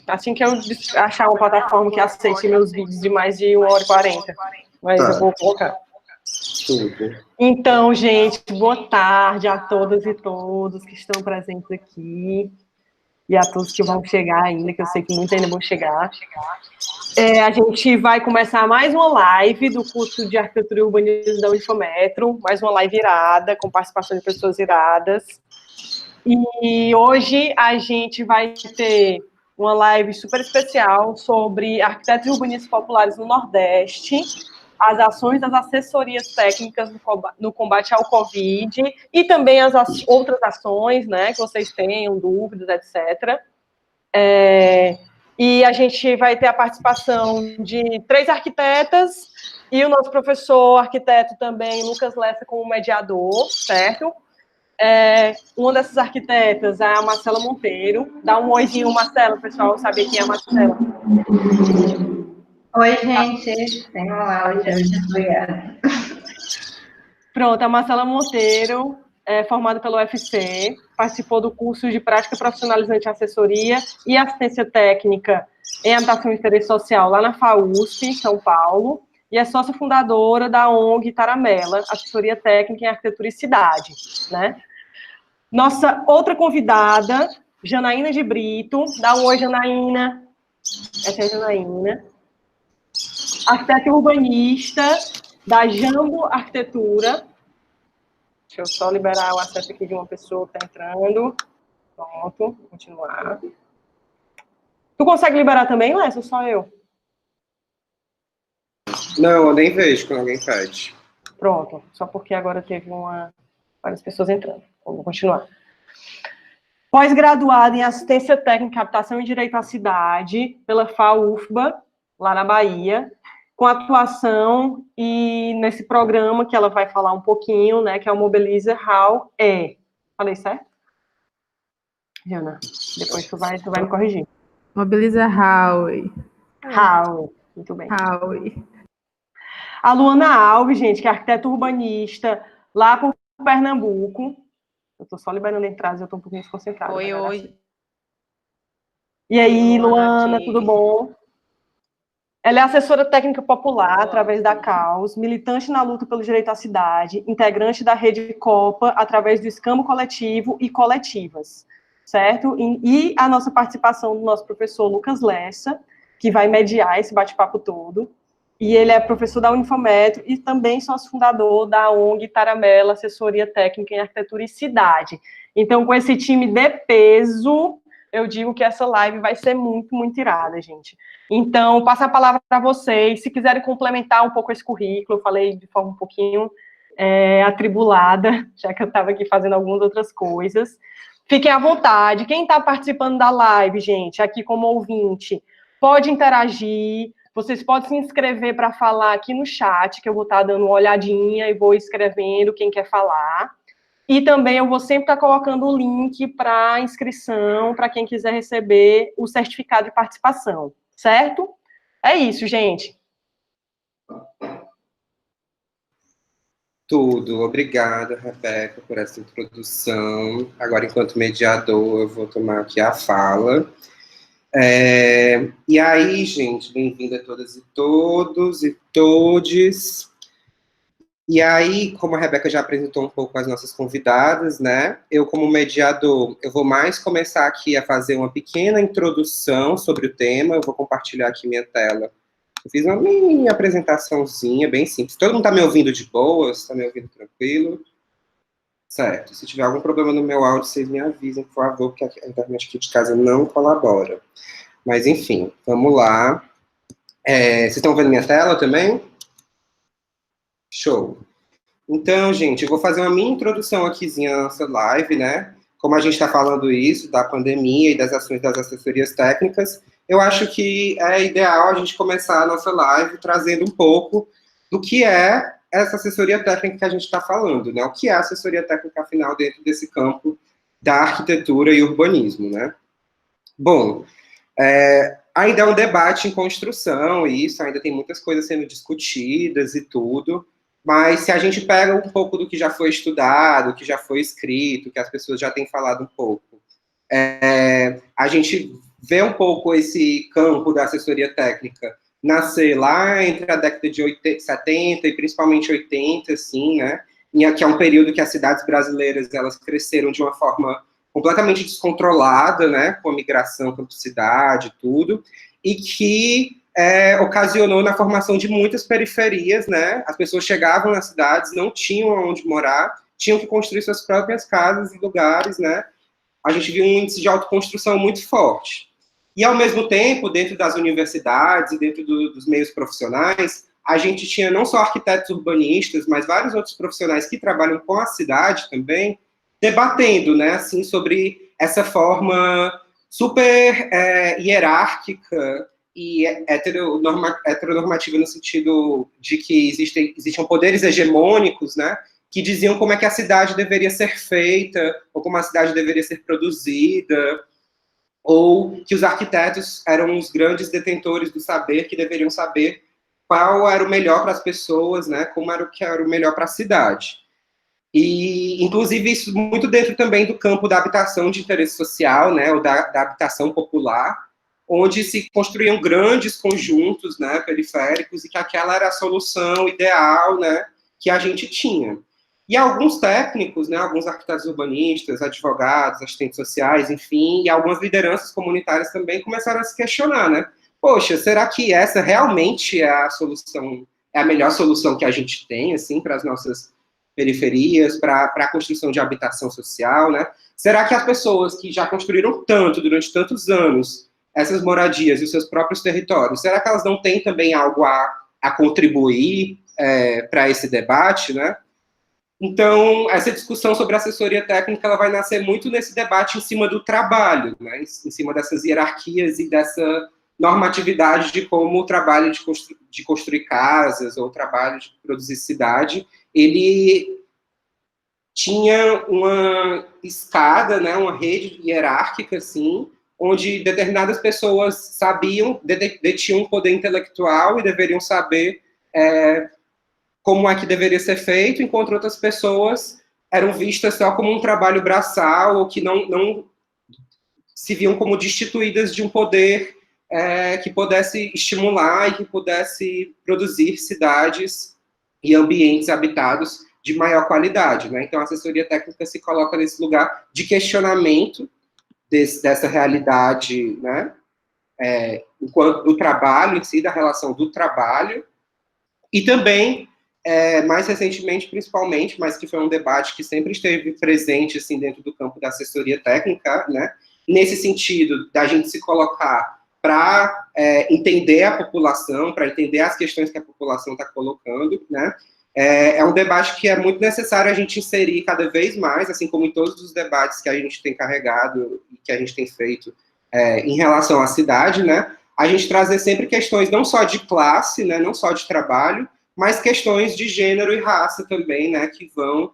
Assim que eu achar uma plataforma que aceite meus vídeos de mais de 1h40. Mas eu vou colocar. Tudo. Então, gente, boa tarde a todas e todos que estão presentes aqui. E a todos que vão chegar ainda, que eu sei que muitos ainda vão chegar. A gente vai começar mais uma live do curso de Arquitetura e Urbanismo da Unifometro, mais uma live irada, com participação de pessoas iradas. E hoje a gente vai ter uma live super especial sobre arquitetos e urbanistas populares no Nordeste, as ações das assessorias técnicas no combate ao Covid e também as outras ações, né, que vocês tenham dúvidas, etc. E a gente vai ter a participação de 3 arquitetas e o nosso professor arquiteto também, Lucas Lessa, como mediador, certo? Uma dessas arquitetas é a Marcela Monteiro. Dá um oizinho, Marcela, pessoal, saber quem é a Marcela. Oi, gente. Olá, obrigada. Pronto, a Marcela Monteiro é formada pelo UFC, participou do curso de Prática Profissionalizante em Assessoria e Assistência Técnica em Habitação e Interesse Social lá na FAUSP, em São Paulo, e é sócia fundadora da ONG Taramela, Assessoria Técnica em Arquitetura e Cidade, né? Nossa outra convidada, Janaína de Brito. Dá um oi, Janaína. Essa é a Janaína. Arquiteta urbanista da Jambo Arquitetura. Deixa eu só liberar o acesso aqui de uma pessoa que está entrando. Pronto, continuar. Tu consegue liberar também, Lécio, ou só eu? Não, eu nem vejo quando alguém pede. Pronto, só porque agora teve várias pessoas entrando. Então, vou continuar. Pós-graduada em Assistência Técnica, Habitação e Direito à Cidade, pela FAUFBA, lá na Bahia, com atuação e nesse programa que ela vai falar um pouquinho, né, que é o Mobiliza How é. Falei certo? Jana, depois tu vai me corrigir. Mobiliza How. How, muito bem. How. A Luana Alves, gente, que é arquiteta urbanista lá por Pernambuco. Eu tô só liberando entradas, eu tô um pouquinho desconcentrada. Oi. E aí, Luana, tudo bom? Ela é assessora técnica popular através da CAUS, militante na luta pelo direito à cidade, integrante da Rede Copa através do Escambo Coletivo e Coletivas, certo? E a nossa participação do nosso professor Lucas Lessa, que vai mediar esse bate-papo todo. E ele é professor da Unifometro e também sócio fundador da ONG Taramela, Assessoria Técnica em Arquitetura e Cidade. Então, com esse time de peso, eu digo que essa live vai ser muito, muito irada, gente. Então, passo a palavra para vocês. Se quiserem complementar um pouco esse currículo, eu falei de forma um pouquinho atribulada, já que eu estava aqui fazendo algumas outras coisas. Fiquem à vontade. Quem está participando da live, gente, aqui como ouvinte, pode interagir. Vocês podem se inscrever para falar aqui no chat, que eu vou estar dando uma olhadinha e vou escrevendo quem quer falar. E também eu vou sempre estar colocando o link para inscrição, para quem quiser receber o certificado de participação, certo? É isso, gente. Tudo. Obrigada, Rebeca, por essa introdução. Agora, enquanto mediador, eu vou tomar aqui a fala. E aí, gente, bem-vinda a todas e todos e todes. E aí, como a Rebeca já apresentou um pouco as nossas convidadas, né, eu como mediador, eu vou mais começar aqui a fazer uma pequena introdução sobre o tema, eu vou compartilhar aqui minha tela. Eu fiz uma mini apresentaçãozinha, bem simples. Todo mundo tá me ouvindo de boa? Está me ouvindo tranquilo? Certo. Se tiver algum problema no meu áudio, vocês me avisem, por favor, porque a internet aqui de casa não colabora. Mas, enfim, vamos lá. Vocês estão vendo minha tela também? Show. Então, gente, eu vou fazer uma mini introdução aquizinha na nossa live, né? Como a gente está falando isso, da pandemia e das ações das assessorias técnicas, eu acho que é ideal a gente começar a nossa live trazendo um pouco do que é essa assessoria técnica que a gente está falando, né? O que é a assessoria técnica, afinal, dentro desse campo da arquitetura e urbanismo, né? Bom, ainda é um debate em construção, e isso ainda tem muitas coisas sendo discutidas e tudo, mas se a gente pega um pouco do que já foi estudado, que já foi escrito, que as pessoas já têm falado um pouco, a gente vê um pouco esse campo da assessoria técnica nascer lá entre a década de 80, 70 e principalmente 80, assim, né? Que é um período que as cidades brasileiras, elas cresceram de uma forma completamente descontrolada, né? Com a migração, campo-cidade, tudo, e que ocasionou na formação de muitas periferias, né? As pessoas chegavam nas cidades, não tinham onde morar, tinham que construir suas próprias casas e lugares, né? A gente viu um índice de autoconstrução muito forte. E, ao mesmo tempo, dentro das universidades e dentro dos meios profissionais, a gente tinha não só arquitetos urbanistas, mas vários outros profissionais que trabalham com a cidade também, debatendo, né, assim, sobre essa forma super hierárquica e heteronormativa no sentido de que existiam poderes hegemônicos, né, que diziam como é que a cidade deveria ser feita, ou como a cidade deveria ser produzida, ou que os arquitetos eram os grandes detentores do saber, que deveriam saber qual era o melhor para as pessoas, né, como era o que era o melhor para a cidade. E, inclusive, isso muito dentro também do campo da habitação de interesse social, né, ou da habitação popular, onde se construíam grandes conjuntos, né, periféricos, e que aquela era a solução ideal, né, que a gente tinha. E alguns técnicos, né, alguns arquitetos urbanistas, advogados, assistentes sociais, enfim, e algumas lideranças comunitárias também começaram a se questionar, né? Poxa, será que essa realmente é a solução, é a melhor solução que a gente tem, assim, para as nossas periferias, para a construção de habitação social, né? Será que as pessoas que já construíram tanto, durante tantos anos, essas moradias e os seus próprios territórios, será que elas não têm também algo a contribuir para esse debate, né? Então, essa discussão sobre assessoria técnica, ela vai nascer muito nesse debate em cima do trabalho, né? Em cima dessas hierarquias e dessa normatividade de como o trabalho de construir casas ou o trabalho de produzir cidade, ele tinha uma escada, né, uma rede hierárquica, assim, onde determinadas pessoas sabiam, detinham um poder intelectual e deveriam saber como é que deveria ser feito, enquanto outras pessoas eram vistas só como um trabalho braçal, ou que não se viam como destituídas de um poder que pudesse estimular e que pudesse produzir cidades e ambientes habitados de maior qualidade, né? Então, a assessoria técnica se coloca nesse lugar de questionamento dessa realidade, né? Do trabalho em si, da relação do trabalho, e também mais recentemente, principalmente, mas que foi um debate que sempre esteve presente, assim, dentro do campo da assessoria técnica, né, nesse sentido da gente se colocar para entender a população, para entender as questões que a população está colocando, né, é um debate que é muito necessário a gente inserir cada vez mais, assim como em todos os debates que a gente tem carregado e que a gente tem feito em relação à cidade, né, a gente trazer sempre questões não só de classe, né, não só de trabalho, mas questões de gênero e raça também, né, que vão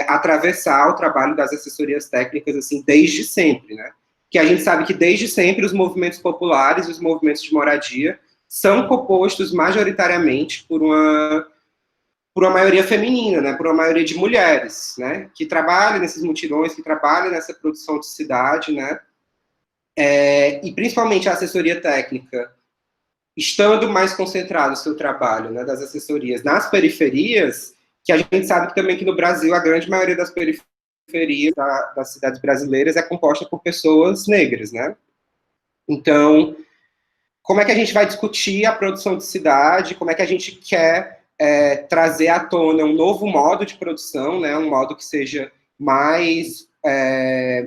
atravessar o trabalho das assessorias técnicas, assim, desde sempre, né, que a gente sabe que desde sempre os movimentos populares e os movimentos de moradia são compostos majoritariamente por uma maioria feminina, né, por uma maioria de mulheres, né, que trabalham nesses mutirões, que trabalham nessa produção de cidade, né, e principalmente a assessoria técnica, estando mais concentrado o seu trabalho, né, das assessorias nas periferias, que a gente sabe que também que no Brasil a grande maioria das periferias das cidades brasileiras é composta por pessoas negras, né? Então, como é que a gente vai discutir a produção de cidade, como é que a gente quer trazer à tona um novo modo de produção, né, um modo que seja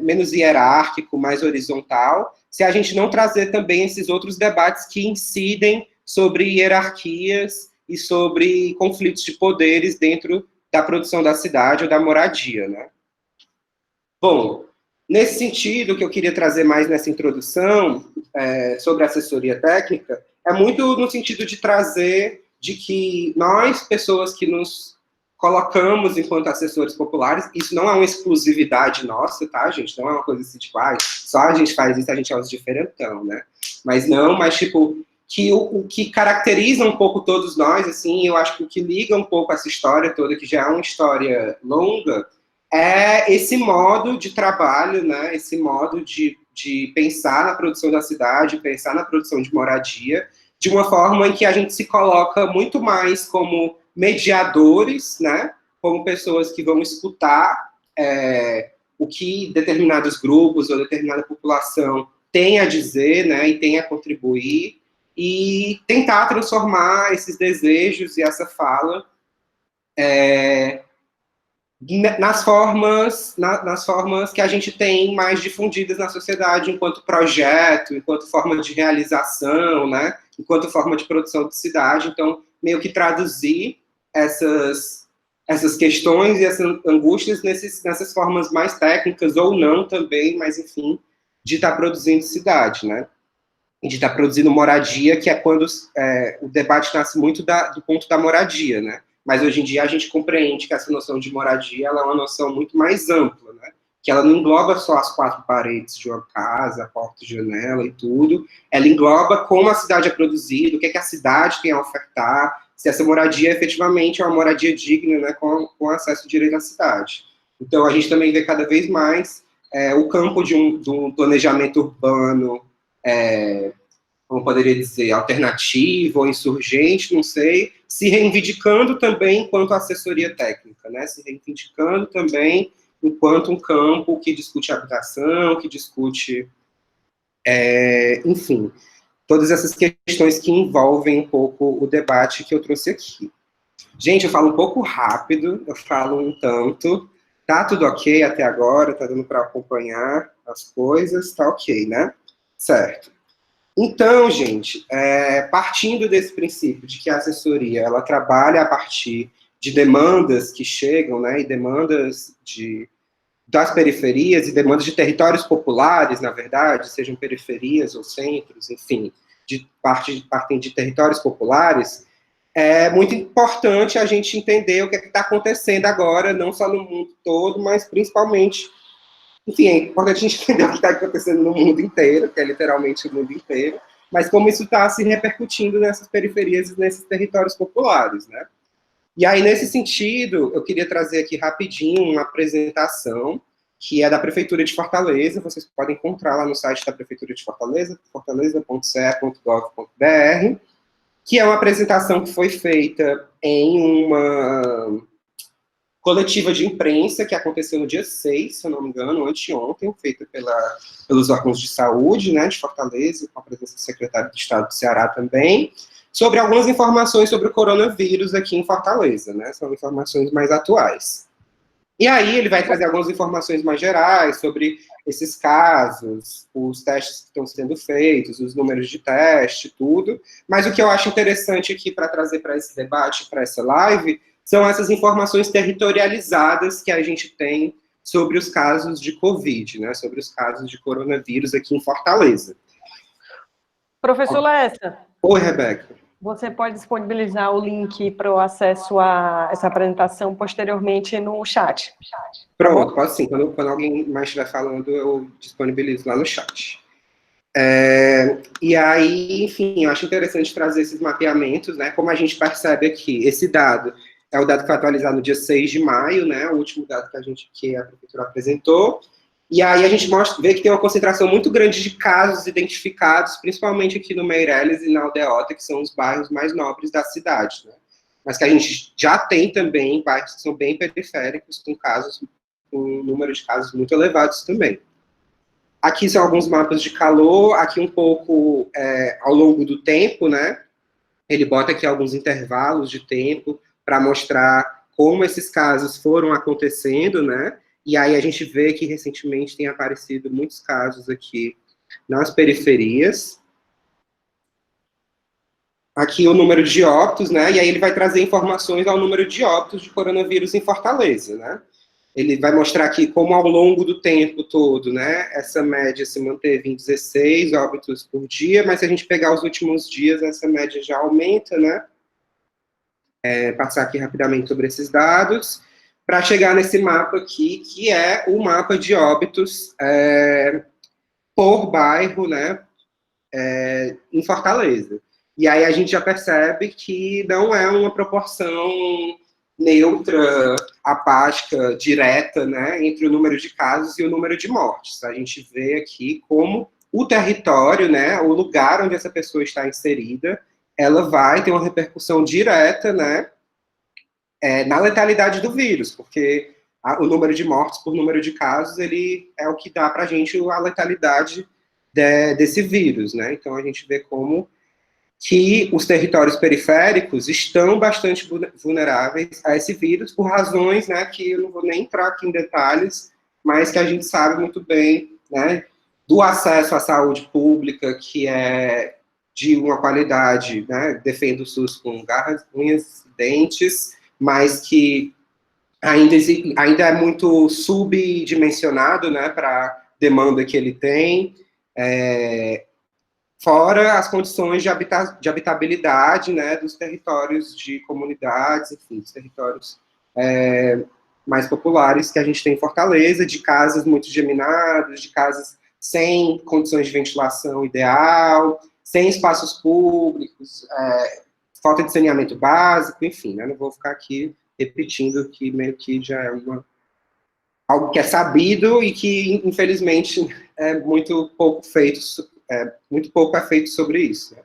menos hierárquico, mais horizontal, se a gente não trazer também esses outros debates que incidem sobre hierarquias e sobre conflitos de poderes dentro da produção da cidade ou da moradia, né? Bom, nesse sentido, o que eu queria trazer mais nessa introdução sobre a assessoria técnica é muito no sentido de trazer de que nós, pessoas que nos colocamos enquanto assessores populares, isso não é uma exclusividade nossa, tá, gente? Não é uma coisa assim, tipo, só a gente faz isso, a gente é os diferentão, né? Mas não, mas, tipo, que o que caracteriza um pouco todos nós, assim, eu acho que o que liga um pouco essa história toda, que já é uma história longa, é esse modo de trabalho, né? Esse modo de de pensar na produção da cidade, pensar na produção de moradia, de uma forma em que a gente se coloca muito mais como mediadores, né, como pessoas que vão escutar o que determinados grupos ou determinada população tem a dizer, né, e tem a contribuir, e tentar transformar esses desejos e essa fala nas formas que a gente tem mais difundidas na sociedade, enquanto projeto, enquanto forma de realização, né, enquanto forma de produção de cidade. Então, meio que traduzir essas questões e essas angústias nessas formas mais técnicas, ou não também, mas enfim, de estar produzindo cidade, né, e de estar produzindo moradia, que é quando o debate nasce muito do ponto da moradia, né. Mas hoje em dia a gente compreende que essa noção de moradia ela é uma noção muito mais ampla, né? Que ela não engloba só as 4 paredes de uma casa, a porta, janela e tudo. Ela engloba como a cidade é produzida, o que a cidade tem a ofertar, se essa moradia efetivamente é uma moradia digna, né, com acesso direito à cidade. Então a gente também vê cada vez mais o campo de um planejamento urbano, como poderia dizer, alternativo ou insurgente, não sei, se reivindicando também enquanto assessoria técnica, né? Se reivindicando também enquanto um campo que discute habitação, que discute, enfim, todas essas questões que envolvem um pouco o debate que eu trouxe aqui. Gente, eu falo um pouco rápido, eu falo um tanto, tá tudo ok até agora, tá dando para acompanhar as coisas, tá ok, né? Certo. Então, gente, partindo desse princípio de que a assessoria ela trabalha a partir de demandas que chegam, né, e demandas das periferias e demandas de territórios populares, na verdade, sejam periferias ou centros, enfim, partem de territórios populares, é muito importante a gente entender o que está acontecendo agora, não só no mundo todo, mas principalmente. Enfim, é importante a gente entender o que está acontecendo no mundo inteiro, que é literalmente o mundo inteiro, mas como isso está se repercutindo nessas periferias e nesses territórios populares, né? E aí, nesse sentido, eu queria trazer aqui rapidinho uma apresentação, que é da Prefeitura de Fortaleza, vocês podem encontrar lá no site da Prefeitura de Fortaleza, fortaleza.ce.gov.br, que é uma apresentação que foi feita em uma coletiva de imprensa que aconteceu no dia 6, se eu não me engano, anteontem, feita pelos órgãos de saúde, né, de Fortaleza, com a presença do secretário de Estado do Ceará também, sobre algumas informações sobre o coronavírus aqui em Fortaleza, né, são informações mais atuais. E aí ele vai trazer algumas informações mais gerais sobre esses casos, os testes que estão sendo feitos, os números de teste, tudo, mas o que eu acho interessante aqui para trazer para esse debate, para essa live, são essas informações territorializadas que a gente tem sobre os casos de Covid, né, sobre os casos de coronavírus aqui em Fortaleza. Professor Lessa. Oi, Rebeca. Você pode disponibilizar o link para o acesso a essa apresentação posteriormente no chat. Pronto, posso sim. Quando alguém mais estiver falando, eu disponibilizo lá no chat. E aí, enfim, eu acho interessante trazer esses mapeamentos, né, como a gente percebe aqui, esse dado é o dado que foi atualizado no dia 6 de maio, né, o último dado que a Prefeitura apresentou, e aí a gente vê que tem uma concentração muito grande de casos identificados, principalmente aqui no Meireles e na Aldeota, que são os bairros mais nobres da cidade, né, mas que a gente já tem também bairros que são bem periféricos, com um número de casos muito elevados também. Aqui são alguns mapas de calor, aqui um pouco ao longo do tempo, né, ele bota aqui alguns intervalos de tempo, para mostrar como esses casos foram acontecendo, né? E aí a gente vê que recentemente tem aparecido muitos casos aqui nas periferias. Aqui o número de óbitos, né? E aí ele vai trazer informações ao número de óbitos de coronavírus em Fortaleza, né? Ele vai mostrar aqui como ao longo do tempo todo, né? Essa média se manteve em 16 óbitos por dia, mas se a gente pegar os últimos dias, essa média já aumenta, né? Passar aqui rapidamente sobre esses dados, para chegar nesse mapa aqui, que é o mapa de óbitos por bairro, né, em Fortaleza. E aí a gente já percebe que não é uma proporção neutra, apática, direta, né, entre o número de casos e o número de mortes. A gente vê aqui como o território, né, o lugar onde essa pessoa está inserida, ela vai ter uma repercussão direta, né, na letalidade do vírus, porque o número de mortes por número de casos, ele é o que dá para a gente a letalidade desse vírus, né? Então a gente vê como que os territórios periféricos estão bastante vulneráveis a esse vírus por razões, né, que eu não vou nem entrar aqui em detalhes, mas que a gente sabe muito bem, né, do acesso à saúde pública, que é de uma qualidade, né, defende o SUS com garras, unhas, dentes, mas que ainda é muito subdimensionado, né, para a demanda que ele tem, fora as condições de habitabilidade, né, dos territórios de comunidades, enfim, dos territórios mais populares que a gente tem em Fortaleza, de casas muito geminadas, de casas sem condições de ventilação ideal, sem espaços públicos, falta de saneamento básico, enfim, né, não vou ficar aqui repetindo que meio que já é algo que é sabido e que, infelizmente, é muito pouco feito sobre isso. Né?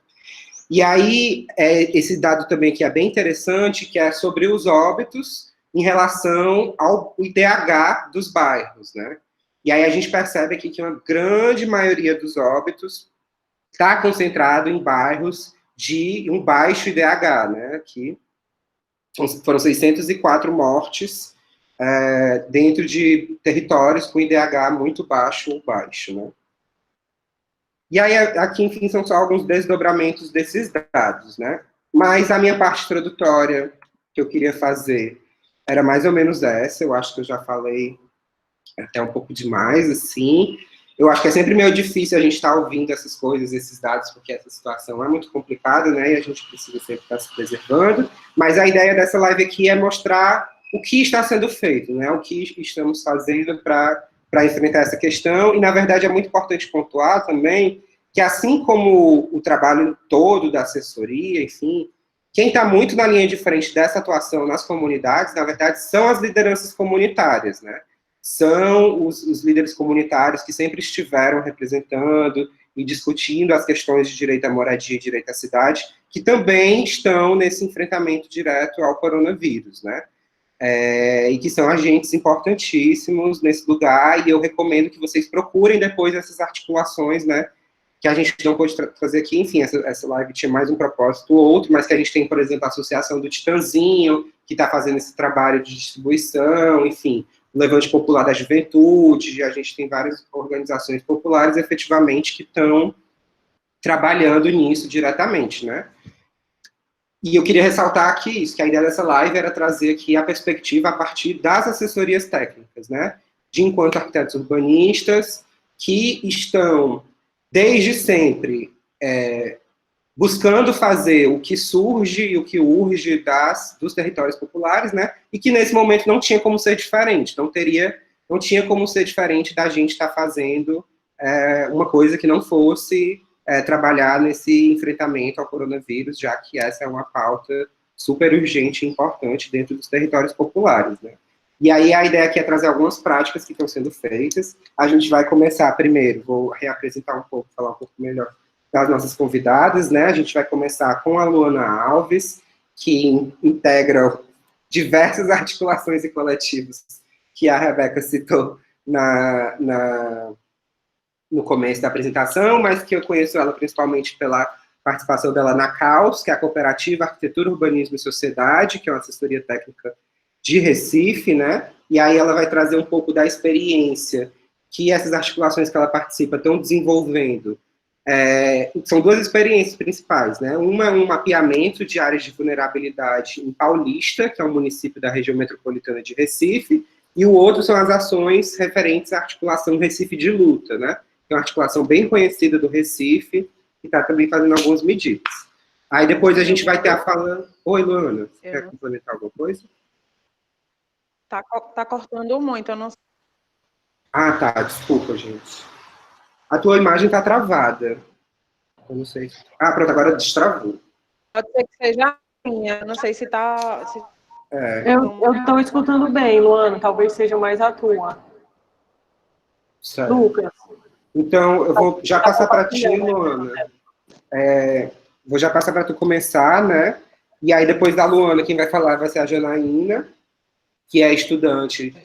E aí, esse dado também que é bem interessante, que é sobre os óbitos em relação ao IDH dos bairros, né? E aí a gente percebe aqui que uma grande maioria dos óbitos está concentrado em bairros de um baixo IDH, né? Aqui foram 604 mortes dentro de territórios com IDH muito baixo ou baixo, né? E aí, aqui, enfim, são só alguns desdobramentos desses dados, né? Mas a minha parte introdutória que eu queria fazer era mais ou menos essa, eu acho que eu já falei até um pouco demais, assim. Eu acho que é sempre meio difícil a gente estar ouvindo essas coisas, esses dados, porque essa situação é muito complicada, né? E a gente precisa sempre estar se preservando. Mas a ideia dessa live aqui é mostrar o que está sendo feito, né? O que estamos fazendo para enfrentar essa questão, e, na verdade, é muito importante pontuar também que, assim como o trabalho todo da assessoria, enfim, quem está muito na linha de frente dessa atuação nas comunidades, na verdade, são as lideranças comunitárias, né? São os líderes comunitários que sempre estiveram representando e discutindo as questões de direito à moradia e direito à cidade, que também estão nesse enfrentamento direto ao coronavírus, né? E que são agentes importantíssimos nesse lugar, e eu recomendo que vocês procurem depois essas articulações, né, que a gente não pôde trazer aqui. Enfim, essa live tinha mais um propósito ou outro, mas que a gente tem, por exemplo, a Associação do Titanzinho, que está fazendo esse trabalho de distribuição, enfim, o Levante Popular da Juventude, a gente tem várias organizações populares, efetivamente, que estão trabalhando nisso diretamente, né. E eu queria ressaltar aqui isso, que a ideia dessa live era trazer aqui a perspectiva a partir das assessorias técnicas, né, de enquanto arquitetos urbanistas, que estão, desde sempre, buscando fazer o que surge e o que urge dos territórios populares, né, e que nesse momento não tinha como ser diferente, não tinha como ser diferente da gente estar fazendo uma coisa que não fosse trabalhar nesse enfrentamento ao coronavírus, já que essa é uma pauta super urgente e importante dentro dos territórios populares, né. E aí a ideia aqui é trazer algumas práticas que estão sendo feitas. A gente vai começar primeiro, vou reapresentar um pouco, falar um pouco melhor das nossas convidadas, né. A gente vai começar com a Luana Alves, que integra diversas articulações e coletivos que a Rebeca citou no começo da apresentação, mas que eu conheço ela principalmente pela participação dela na CAUS, que é a Cooperativa Arquitetura, Urbanismo e Sociedade, que é uma assessoria técnica de Recife, né, e aí ela vai trazer um pouco da experiência que essas articulações que ela participa estão desenvolvendo. São duas experiências principais, né, uma é um mapeamento de áreas de vulnerabilidade em Paulista, que é um município da região metropolitana de Recife, e o outro são as ações referentes à articulação Recife de Luta, né, que é uma articulação bem conhecida do Recife, que está também fazendo algumas medidas. Aí depois a gente vai estar falando... Oi, Luana, você quer complementar alguma coisa? Tá cortando muito, eu não sei. Ah, tá, desculpa, gente. A tua imagem tá travada. Eu não sei. Ah, pronto, agora destravou. Pode ser que seja a minha, não sei se tá... Eu estou escutando bem, Luana, talvez seja mais a tua. Certo. Lucas. Então, eu vou já passar para ti, Luana. Vou já passar para tu começar, né? E aí, depois da Luana, quem vai falar vai ser a Janaína, que é estudante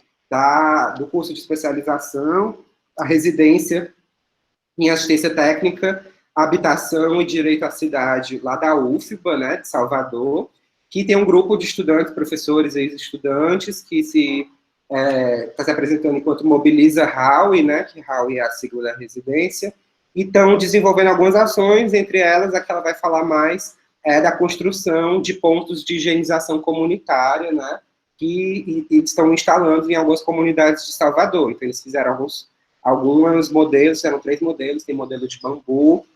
do curso de especialização, a residência em assistência técnica, habitação e direito à cidade, lá da UFBA, né, de Salvador, que tem um grupo de estudantes, professores e ex-estudantes, que está se apresentando enquanto Mobiliza Howe, né, que Howe é a sigla da residência, e estão desenvolvendo algumas ações, entre elas a que ela vai falar mais da construção de pontos de higienização comunitária, né, que estão instalando em algumas comunidades de Salvador. Então, eles fizeram alguns modelos, fizeram 3 modelos, tem modelo de bambu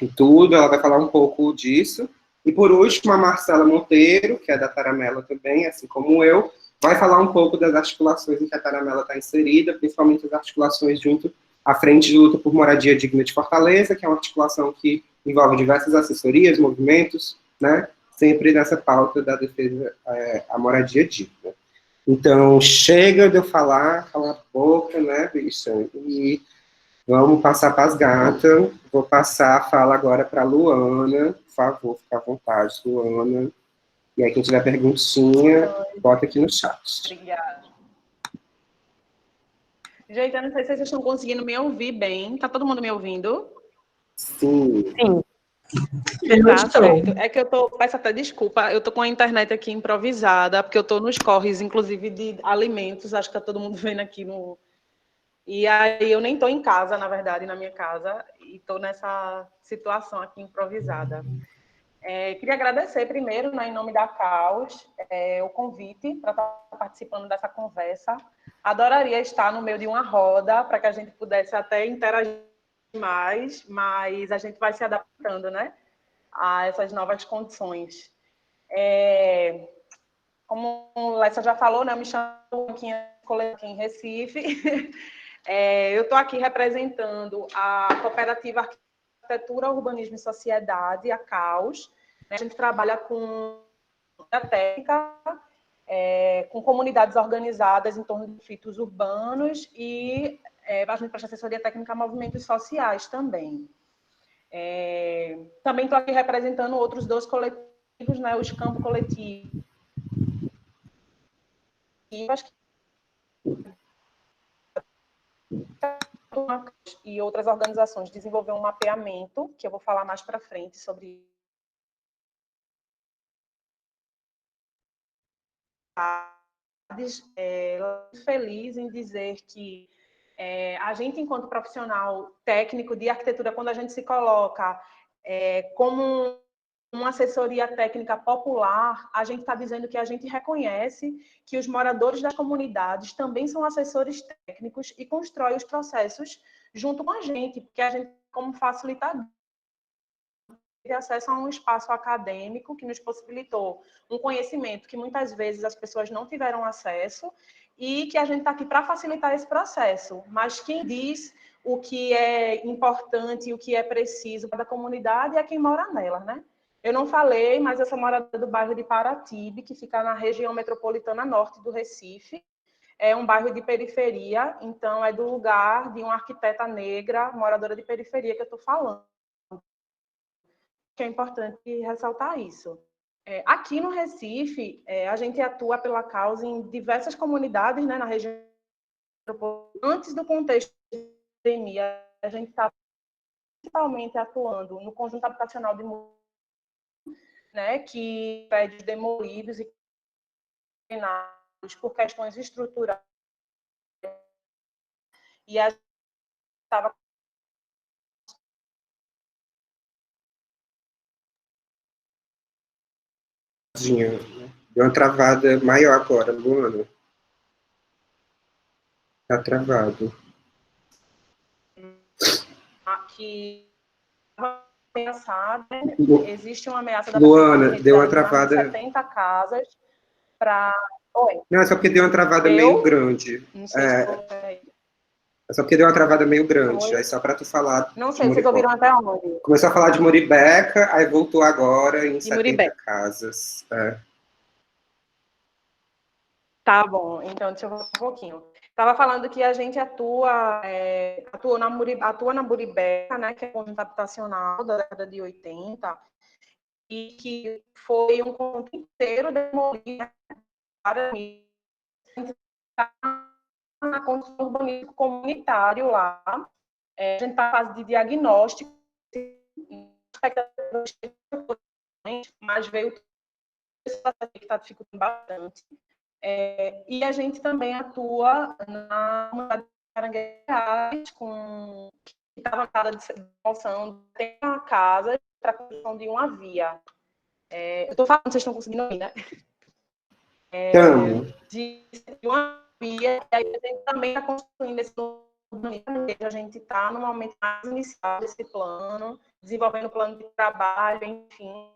e tudo, ela vai falar um pouco disso. E, por último, a Marcela Monteiro, que é da Taramela também, assim como eu, vai falar um pouco das articulações em que a Taramela está inserida, principalmente as articulações junto à Frente de Luta por Moradia Digna de Fortaleza, que é uma articulação que envolve diversas assessorias, movimentos, né, sempre nessa pauta da defesa à moradia digna. Então, chega de eu falar, cala a boca, né, bicha? E vamos passar para as gatas. Vou passar a fala agora para a Luana. Por favor, fica à vontade, Luana. E aí, quem tiver perguntinha, bota aqui no chat. Obrigada. Gente, eu não sei se vocês estão conseguindo me ouvir bem. Tá todo mundo me ouvindo? Sim. Sim. Tá certo. É que eu peço até desculpa, eu tô com a internet aqui improvisada, porque eu tô nos corres, inclusive, de alimentos, acho que tá todo mundo vendo aqui no... E aí eu nem tô em casa, na verdade, na minha casa, e tô nessa situação aqui improvisada. Queria agradecer primeiro, né, em nome da CAUS, o convite para estar participando dessa conversa. Adoraria estar no meio de uma roda, para que a gente pudesse até interagir mais, mas a gente vai se adaptando, né, a essas novas condições. Como o Lessa já falou, né, eu me chamo aqui em Recife. Eu estou aqui representando a Cooperativa Arquitetura, Urbanismo e Sociedade, a CAUS. A gente trabalha com a técnica, com comunidades organizadas em torno de conflitos urbanos e a gente presta assessoria técnica a movimentos sociais também. Também estou aqui representando outros 2 coletivos, né, os Campo Coletivo e outras organizações desenvolver um mapeamento, que eu vou falar mais para frente sobre feliz em dizer que a gente, enquanto profissional técnico de arquitetura, quando a gente se coloca como uma assessoria técnica popular, a gente está dizendo que a gente reconhece que os moradores das comunidades também são assessores técnicos e constroem os processos junto com a gente, porque a gente, como facilitador, teve acesso a um espaço acadêmico que nos possibilitou um conhecimento que muitas vezes as pessoas não tiveram acesso e que a gente está aqui para facilitar esse processo. Mas quem diz o que é importante e o que é preciso para a comunidade é quem mora nela, né? Eu não falei, mas eu sou moradora do bairro de Paratibe, que fica na região metropolitana norte do Recife. É um bairro de periferia, então é do lugar de uma arquiteta negra, moradora de periferia, que eu estou falando. É importante ressaltar isso. Aqui no Recife, a gente atua pela causa em diversas comunidades, né, na região. Antes do contexto da pandemia, a gente está principalmente atuando no conjunto habitacional de né, que prédios demolidos e por questões estruturais. E a gente estava Deu uma travada maior agora, Luana. Tá travado. Aqui pensada, existe uma ameaça da Luana, deu uma travada. 70 casas para. Oi. Não, é só porque deu uma travada meio grande. Não sei se foi. É só porque deu uma travada meio grande. Aí só para tu falar. Não sei, vocês ouviram até onde? Começou a falar de Muribeca, aí voltou agora em 70 Muribeca. casas. Tá bom, então deixa eu falar um pouquinho. Estava falando que a gente atua na Buribeca, né, que é um conjunto habitacional da década de 80, e que foi um conjunto inteiro demolido para mim. A gente está na construção urbanístico comunitário lá. A gente está na fase de diagnóstico, mas veio esse processo que está dificultando bastante. E a gente também atua na comunidade de Caranguejais, que estava na casa de noção, tem uma casa para a construção de uma via. Eu estou falando, vocês estão conseguindo ouvir, né? De uma via, e aí a gente também está construindo esse novo. A gente está no momento mais inicial desse plano, desenvolvendo o plano de trabalho, enfim.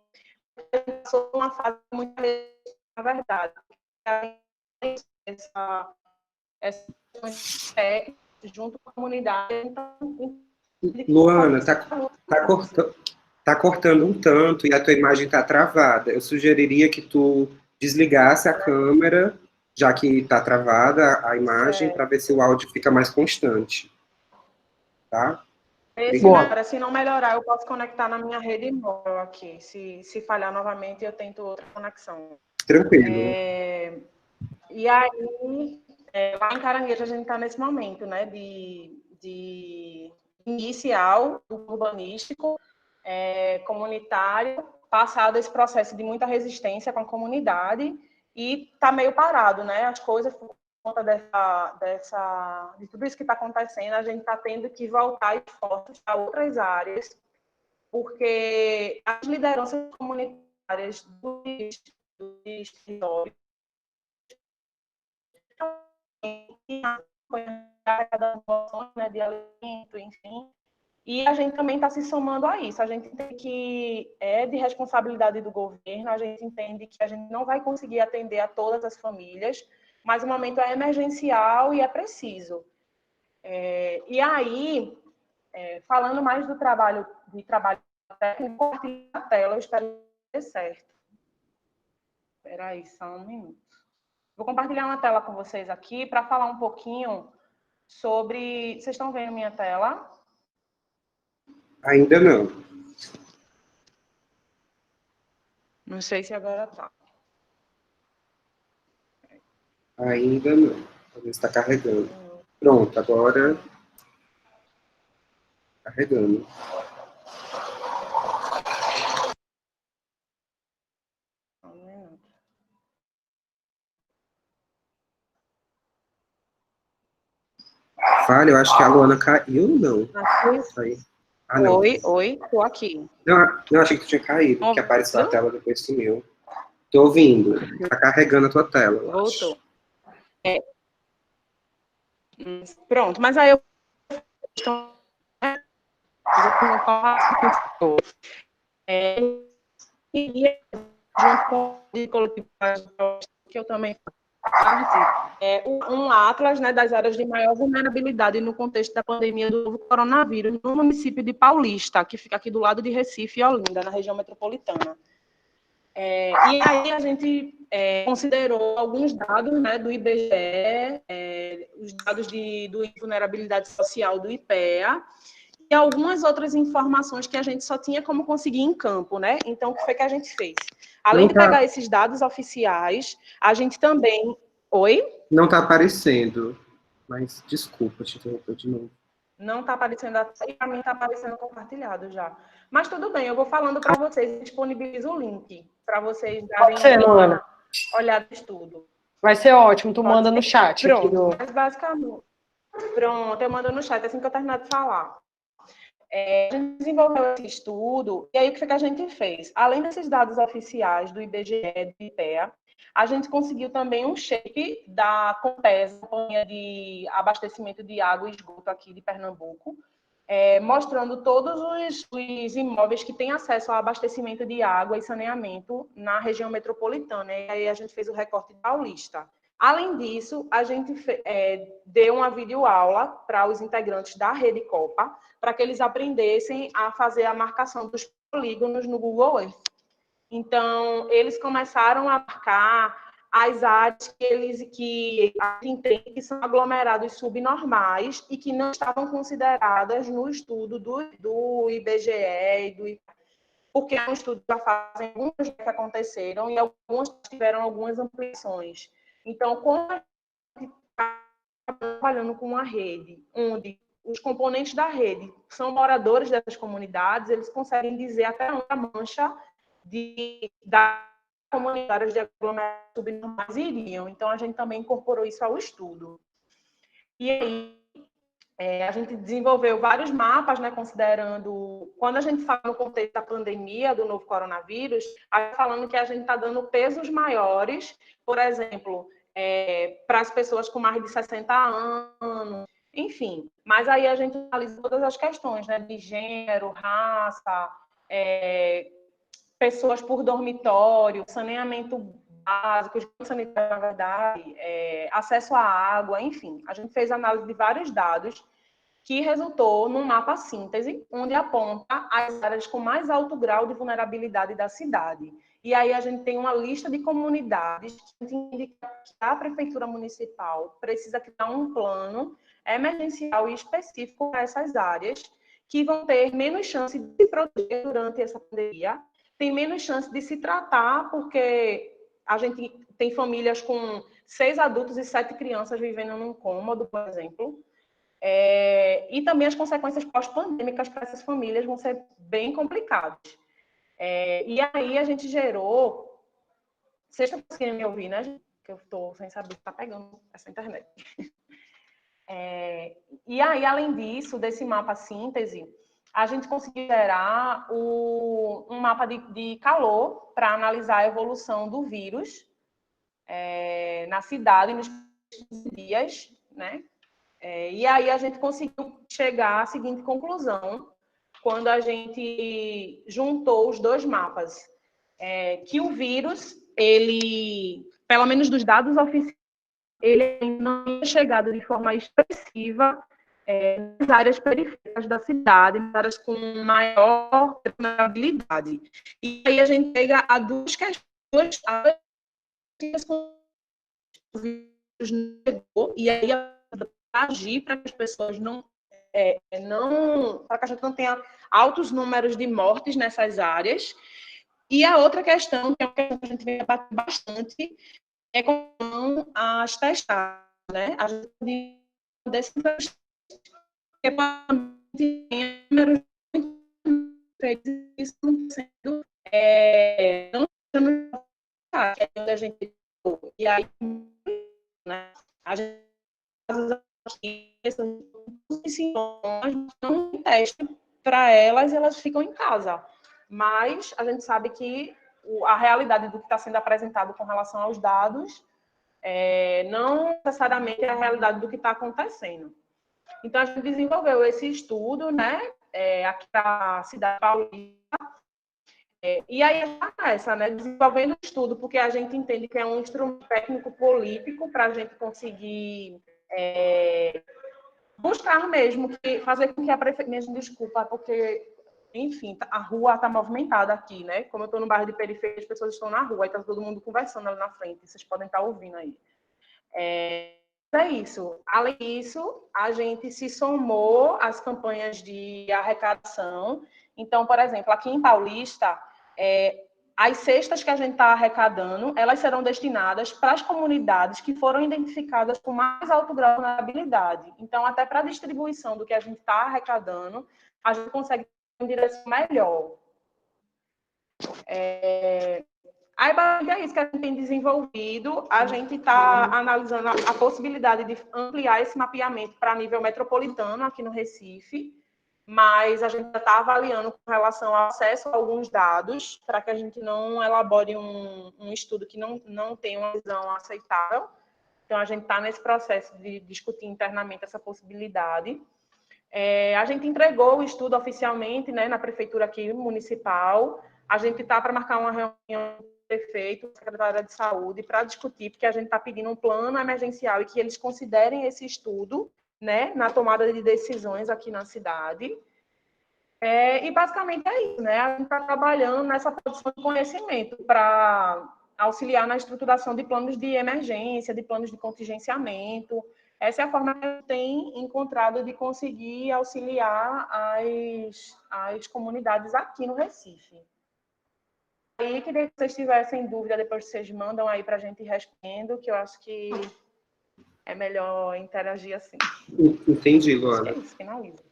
A gente passou por uma fase muito, na verdade, essa junto com a comunidade. Luana, tá cortando um tanto e a tua imagem tá travada. Eu sugeriria que tu desligasse a câmera, já que tá travada a imagem, para ver se o áudio fica mais constante. Tá? Se não melhorar, eu posso conectar na minha rede móvel aqui. Se falhar novamente, eu tento outra conexão. Tranquilo. E aí, lá em Caranguejo, a gente está nesse momento, né, de inicial do urbanístico, comunitário, passado esse processo de muita resistência com a comunidade, e está meio parado, né? As coisas, por conta de tudo isso que está acontecendo, a gente está tendo que voltar esforços para outras áreas, porque as lideranças comunitárias do território né, de alimento, enfim. E a gente também está se somando a isso. A gente entende que é de responsabilidade do governo, a gente entende que a gente não vai conseguir atender a todas as famílias, mas o momento é emergencial e é preciso. E aí, falando mais do trabalho técnico, compartilhar a tela, eu espero que dê certo. Espera aí, só um minuto. Vou compartilhar uma tela com vocês aqui para falar um pouquinho sobre... Vocês estão vendo minha tela? Ainda não. Não sei se agora está. Ainda não. Talvez está carregando. Pronto, agora... Carregando. Fala, eu acho que a Luana caiu, não. Não. Oi, tô aqui. Não, achei que tu tinha caído, porque apareceu a tela depois sumiu. Tô ouvindo. Tá carregando a tua tela. Voltou. Pronto, mas aí eu junto com o coletivo que eu também um atlas, né, das áreas de maior vulnerabilidade no contexto da pandemia do novo coronavírus no município de Paulista, que fica aqui do lado de Recife e Olinda, na região metropolitana. E aí a gente considerou alguns dados, né, do IBGE, os dados do vulnerabilidade social do IPEA, e algumas outras informações que a gente só tinha como conseguir em campo, né? Então, o que foi que a gente fez? Além de pegar esses dados oficiais, a gente também... Oi? Não está aparecendo, mas desculpa, te interromper de novo. Não está aparecendo, e para mim está aparecendo compartilhado já. Mas tudo bem, eu vou falando para vocês, disponibilizo o link para vocês darem uma olhada no estudo. Vai ser ótimo, tu manda no chat. Pronto, mas basicamente... Pronto, eu mando no chat assim que eu terminar de falar. A gente desenvolveu esse estudo, e aí o que a gente fez? Além desses dados oficiais do IBGE e do IPEA, a gente conseguiu também um shape da Compesa, Companhia de Abastecimento de Água e Esgoto aqui de Pernambuco, mostrando todos os imóveis que têm acesso ao abastecimento de água e saneamento na região metropolitana. E aí a gente fez o recorte paulista. Além disso, a gente deu uma videoaula para os integrantes da Rede Copa, para que eles aprendessem a fazer a marcação dos polígonos no Google Earth. Então, eles começaram a marcar as áreas que a gente entende que são aglomerados subnormais e que não estavam consideradas no estudo do IBGE e do IPEC, porque é um estudo que já fazem alguns anos que aconteceram e alguns tiveram algumas ampliações. Então, como a gente está trabalhando com uma rede onde os componentes da rede são moradores dessas comunidades, eles conseguem dizer até onde a mancha da comunidades de aglomerados subnormais iriam. Então, a gente também incorporou isso ao estudo. E aí, a gente desenvolveu vários mapas, né, considerando... Quando a gente fala no contexto da pandemia, do novo coronavírus, a gente está falando que a gente está dando pesos maiores, por exemplo, para as pessoas com mais de 60 anos, enfim. Mas aí a gente analisa todas as questões, né, de gênero, raça, pessoas por dormitório, saneamento básico, sanitário, na verdade, acesso à água, enfim. A gente fez análise de vários dados que resultou num mapa síntese, onde aponta as áreas com mais alto grau de vulnerabilidade da cidade. E aí a gente tem uma lista de comunidades que indica que a Prefeitura Municipal precisa criar um plano emergencial e específico para essas áreas, que vão ter menos chance de se proteger durante essa pandemia, tem menos chance de se tratar, porque a gente tem famílias com 6 adultos e 7 crianças vivendo num cômodo, por exemplo. E também as consequências pós-pandêmicas para essas famílias vão ser bem complicadas. E aí a gente gerou... Vocês estão conseguindo me ouvir, né? Que eu estou sem saber se está pegando essa internet. E aí, além disso, desse mapa síntese, a gente conseguiu gerar um mapa de calor para analisar a evolução do vírus na cidade nos dias, né? E aí a gente conseguiu chegar à seguinte conclusão, quando a gente juntou os dois mapas, que o vírus, ele, pelo menos dos dados oficiais, ele não tinha chegado de forma expressiva nas áreas periféricas da cidade, nas áreas com maior vulnerabilidade. E aí a gente pega a duas questões, o vírus negou, e aí agir para que as pessoas para que a gente não tenha altos números de mortes nessas áreas. E a outra questão, que é uma questão que a gente vem debatendo bastante, é com as testagens, né? A gente tem números muito feitos sendo não a gente e aí, né? A gente não tem teste para elas e elas ficam em casa. Mas a gente sabe que a realidade do que está sendo apresentado com relação aos dados não necessariamente é a realidade do que está acontecendo. Então, a gente desenvolveu esse estudo, né, aqui na cidade paulista, e aí essa, né, desenvolvendo o estudo, porque a gente entende que é um instrumento técnico-político para a gente conseguir buscar mesmo, fazer com que a prefeitura... Mesmo, desculpa, porque, enfim, a rua está movimentada aqui, né? Como eu estou no bairro de periferia, as pessoas estão na rua, e está todo mundo conversando ali na frente, vocês podem estar ouvindo aí. É isso. Além disso, a gente se somou às campanhas de arrecadação. Então, por exemplo, aqui em Paulista, as cestas que a gente está arrecadando, elas serão destinadas para as comunidades que foram identificadas com mais alto grau de vulnerabilidade. Então, até para a distribuição do que a gente está arrecadando, a gente consegue ter uma direção melhor. Aí, é isso que a gente tem desenvolvido. A gente está analisando a possibilidade de ampliar esse mapeamento para nível metropolitano aqui no Recife, mas a gente está avaliando com relação ao acesso a alguns dados, para que a gente não elabore um estudo que não tenha uma visão aceitável. Então, a gente está nesse processo de discutir internamente essa possibilidade. A gente entregou o estudo oficialmente, né, na prefeitura aqui municipal. A gente está para marcar uma reunião com o prefeito, secretária de saúde, para discutir, porque a gente está pedindo um plano emergencial e que eles considerem esse estudo, né, na tomada de decisões aqui na cidade. E basicamente é isso, né? A gente está trabalhando nessa produção de conhecimento para auxiliar na estruturação de planos de emergência, de planos de contingenciamento. Essa é a forma que a gente tem encontrado de conseguir auxiliar as comunidades aqui no Recife. Aí, queria que vocês tivessem dúvida, depois vocês mandam aí para a gente ir respondendo, que eu acho que é melhor interagir assim. Entendi, Acho Luana. que é isso, finaliza.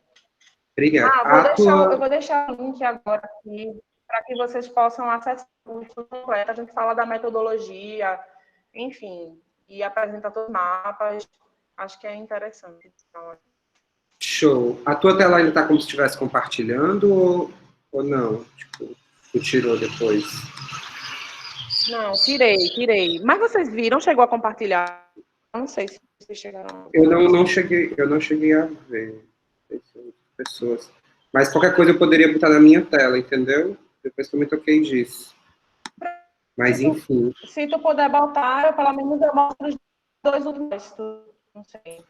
Obrigado. Eu vou deixar o link agora aqui, para que vocês possam acessar o curso completo. A gente fala da metodologia, enfim, e apresenta todos os mapas. Acho que é interessante. Show. A tua tela ainda está como se estivesse compartilhando ou não? Tipo, tu tirou depois? Não, tirei. Mas vocês viram? Chegou a compartilhar? Eu não sei se vocês chegaram. Eu não cheguei a ver pessoas. Mas qualquer coisa eu poderia botar na minha tela, entendeu? Depois que eu me toquei disso. Mas enfim. Se tu puder botar, pelo menos eu mostro os 2 últimos. Não sei.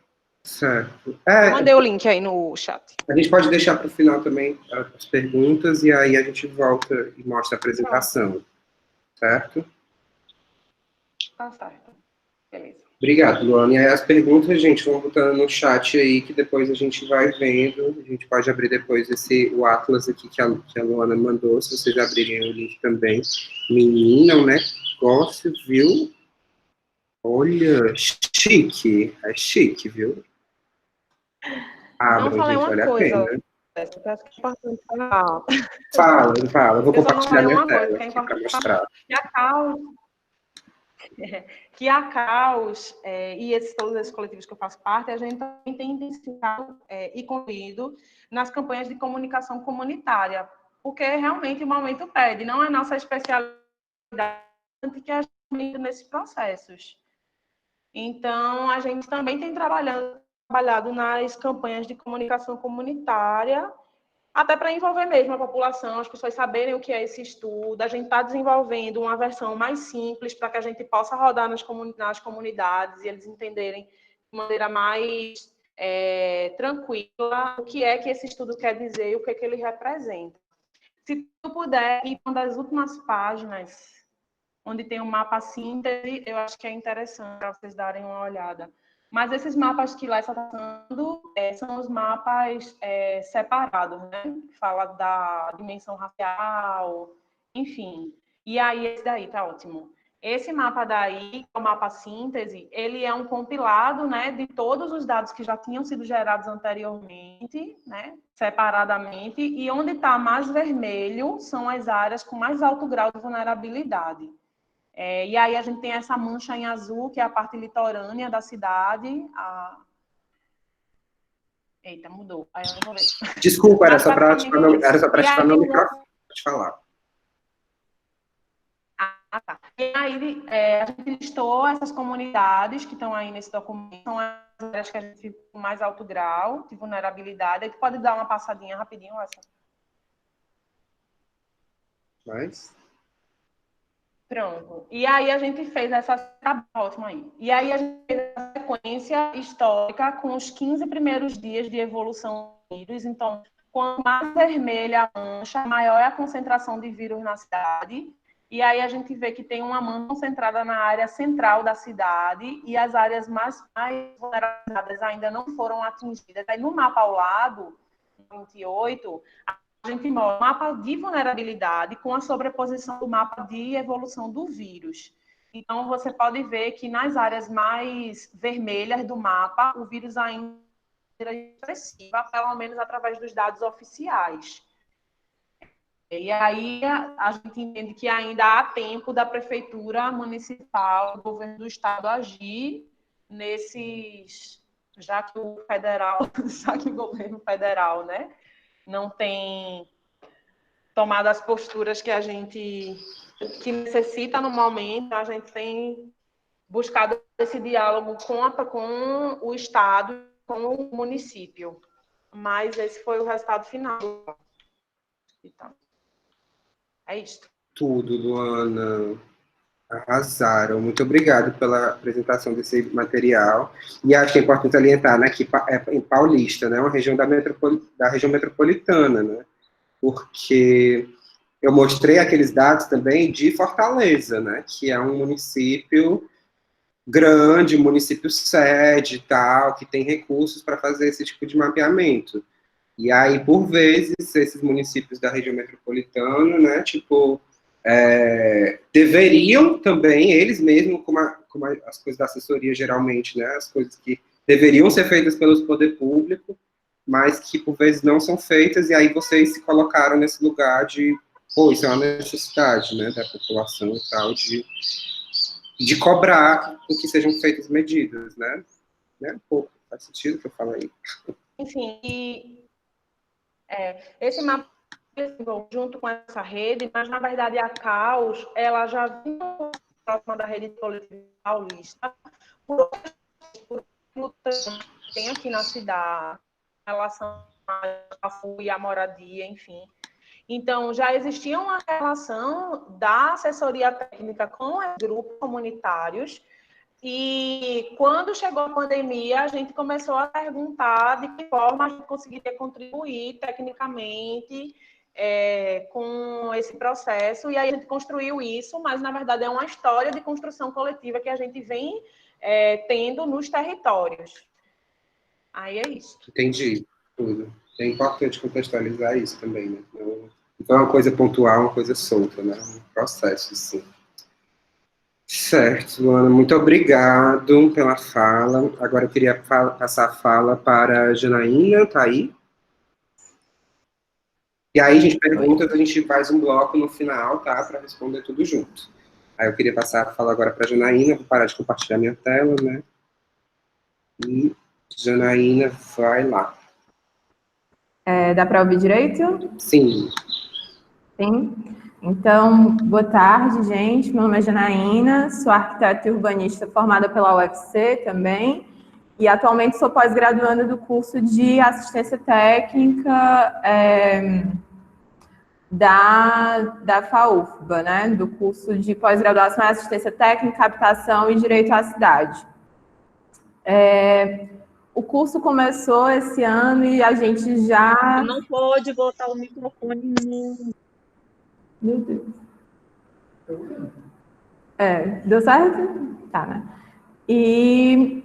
Certo. Mandei o link aí no chat. A gente pode deixar para o final também as perguntas e aí a gente volta e mostra a apresentação. Certo? Tá certo. Beleza. Obrigado, Luana. E aí as perguntas, gente, vão botando no chat aí, que depois a gente vai vendo. A gente pode abrir depois o Atlas aqui que a Luana mandou, se vocês abrirem o link também. Menina, um negócio, viu? Olha, chique. É chique, viu? Não falei gente, uma vale coisa. a pena. Eu acho que é importante falar. Fala. Eu vou Eu só não compartilhar falei minha uma tela coisa que é aqui para importante mostrar. Que a CAUS e todos esses coletivos que eu faço parte, a gente também tem intensificado e concluído nas campanhas de comunicação comunitária, porque realmente o momento pede, não é nossa especialidade que a gente nesses processos. Então, a gente também tem trabalhado nas campanhas de comunicação comunitária, até para envolver mesmo a população, as pessoas saberem o que é esse estudo. A gente está desenvolvendo uma versão mais simples para que a gente possa rodar nas comunidades e eles entenderem de maneira mais tranquila o que é que esse estudo quer dizer e o que é que ele representa. Se tu puder ir para uma das últimas páginas, onde tem um mapa síntese, eu acho que é interessante para vocês darem uma olhada. Mas esses mapas que lá está dando são os mapas separados, né? Fala da dimensão racial, enfim. E aí, esse daí tá ótimo. Esse mapa daí, o mapa síntese, ele é um compilado, né, de todos os dados que já tinham sido gerados anteriormente, né, separadamente, e onde está mais vermelho são as áreas com mais alto grau de vulnerabilidade. E aí a gente tem essa mancha em azul, que é a parte litorânea da cidade. Eita, mudou. Aí eu não vou ver. Desculpa, era só para ativar meu microfone. Pode falar. Tá. E aí a gente listou essas comunidades que estão aí nesse documento, são as áreas que a gente fica com mais alto grau de vulnerabilidade. Aí tu pode dar uma passadinha rapidinho, essa. Mais? Pronto. E aí a gente fez essa... Tá ótimo aí. E aí a gente fez essa sequência histórica com os 15 primeiros dias de evolução do vírus. Então, quanto mais vermelha a mancha, maior é a concentração de vírus na cidade. E aí a gente vê que tem uma mancha concentrada na área central da cidade e as áreas mais vulneráveis ainda não foram atingidas. Aí no mapa ao lado, 28... a gente mostra o mapa de vulnerabilidade com a sobreposição do mapa de evolução do vírus. Então, você pode ver que nas áreas mais vermelhas do mapa, o vírus ainda é expressiva, pelo menos através dos dados oficiais. E aí, a gente entende que ainda há tempo da prefeitura municipal, do governo do estado agir nesses... já que o governo federal, né, não tem tomado as posturas que a gente necessita no momento, a gente tem buscado esse diálogo com o Estado, com o município. Mas esse foi o resultado final. Então, é isso. Tudo, Luana. Arrasaram. Muito obrigado pela apresentação desse material. E acho que é importante salientar, né, que é em Paulista, né, uma região da região metropolitana, né, porque eu mostrei aqueles dados também de Fortaleza, né, que é um município grande, município sede e tal, que tem recursos para fazer esse tipo de mapeamento. E aí, por vezes, esses municípios da região metropolitana, né, tipo, deveriam também, eles mesmos, como as coisas da assessoria geralmente, né, as coisas que deveriam ser feitas pelo poder público, mas que por vezes não são feitas, e aí vocês se colocaram nesse lugar de, pô, isso é uma necessidade, né, da população e tal, de cobrar que sejam feitas medidas, né? Um pouco, faz sentido o que eu falei. Enfim, esse mapa junto com essa rede, mas na verdade a CAUS, ela já vinha próxima da rede coletiva paulista, por tem aqui na cidade, em relação à moradia, enfim. Então, já existia uma relação da assessoria técnica com os grupos comunitários, e quando chegou a pandemia, a gente começou a perguntar de que forma a gente conseguiria contribuir tecnicamente com esse processo, e aí a gente construiu isso, mas na verdade é uma história de construção coletiva que a gente vem tendo nos territórios. Aí é isso. Entendi tudo. É importante contextualizar isso também, né? Então é uma coisa pontual, uma coisa solta, né? Um processo, sim. Certo, Luana, muito obrigado pela fala. Agora eu queria passar a fala para a Janaína, tá aí? E aí a gente pergunta, a gente faz um bloco no final, tá? Para responder tudo junto. Aí eu queria passar a fala agora para a Janaína, vou parar de compartilhar minha tela, né? E Janaína, vai lá. Dá para ouvir direito? Sim. Sim. Então, boa tarde, gente. Meu nome é Janaína, sou arquiteta e urbanista formada pela UFC também, e atualmente sou pós-graduanda do curso de assistência técnica da FAUFBA, né? Do curso de pós-graduação em assistência técnica, habitação e direito à cidade. O curso começou esse ano e a gente já... Não pode botar o microfone no... Meu Deus. Deu certo? Tá, né? E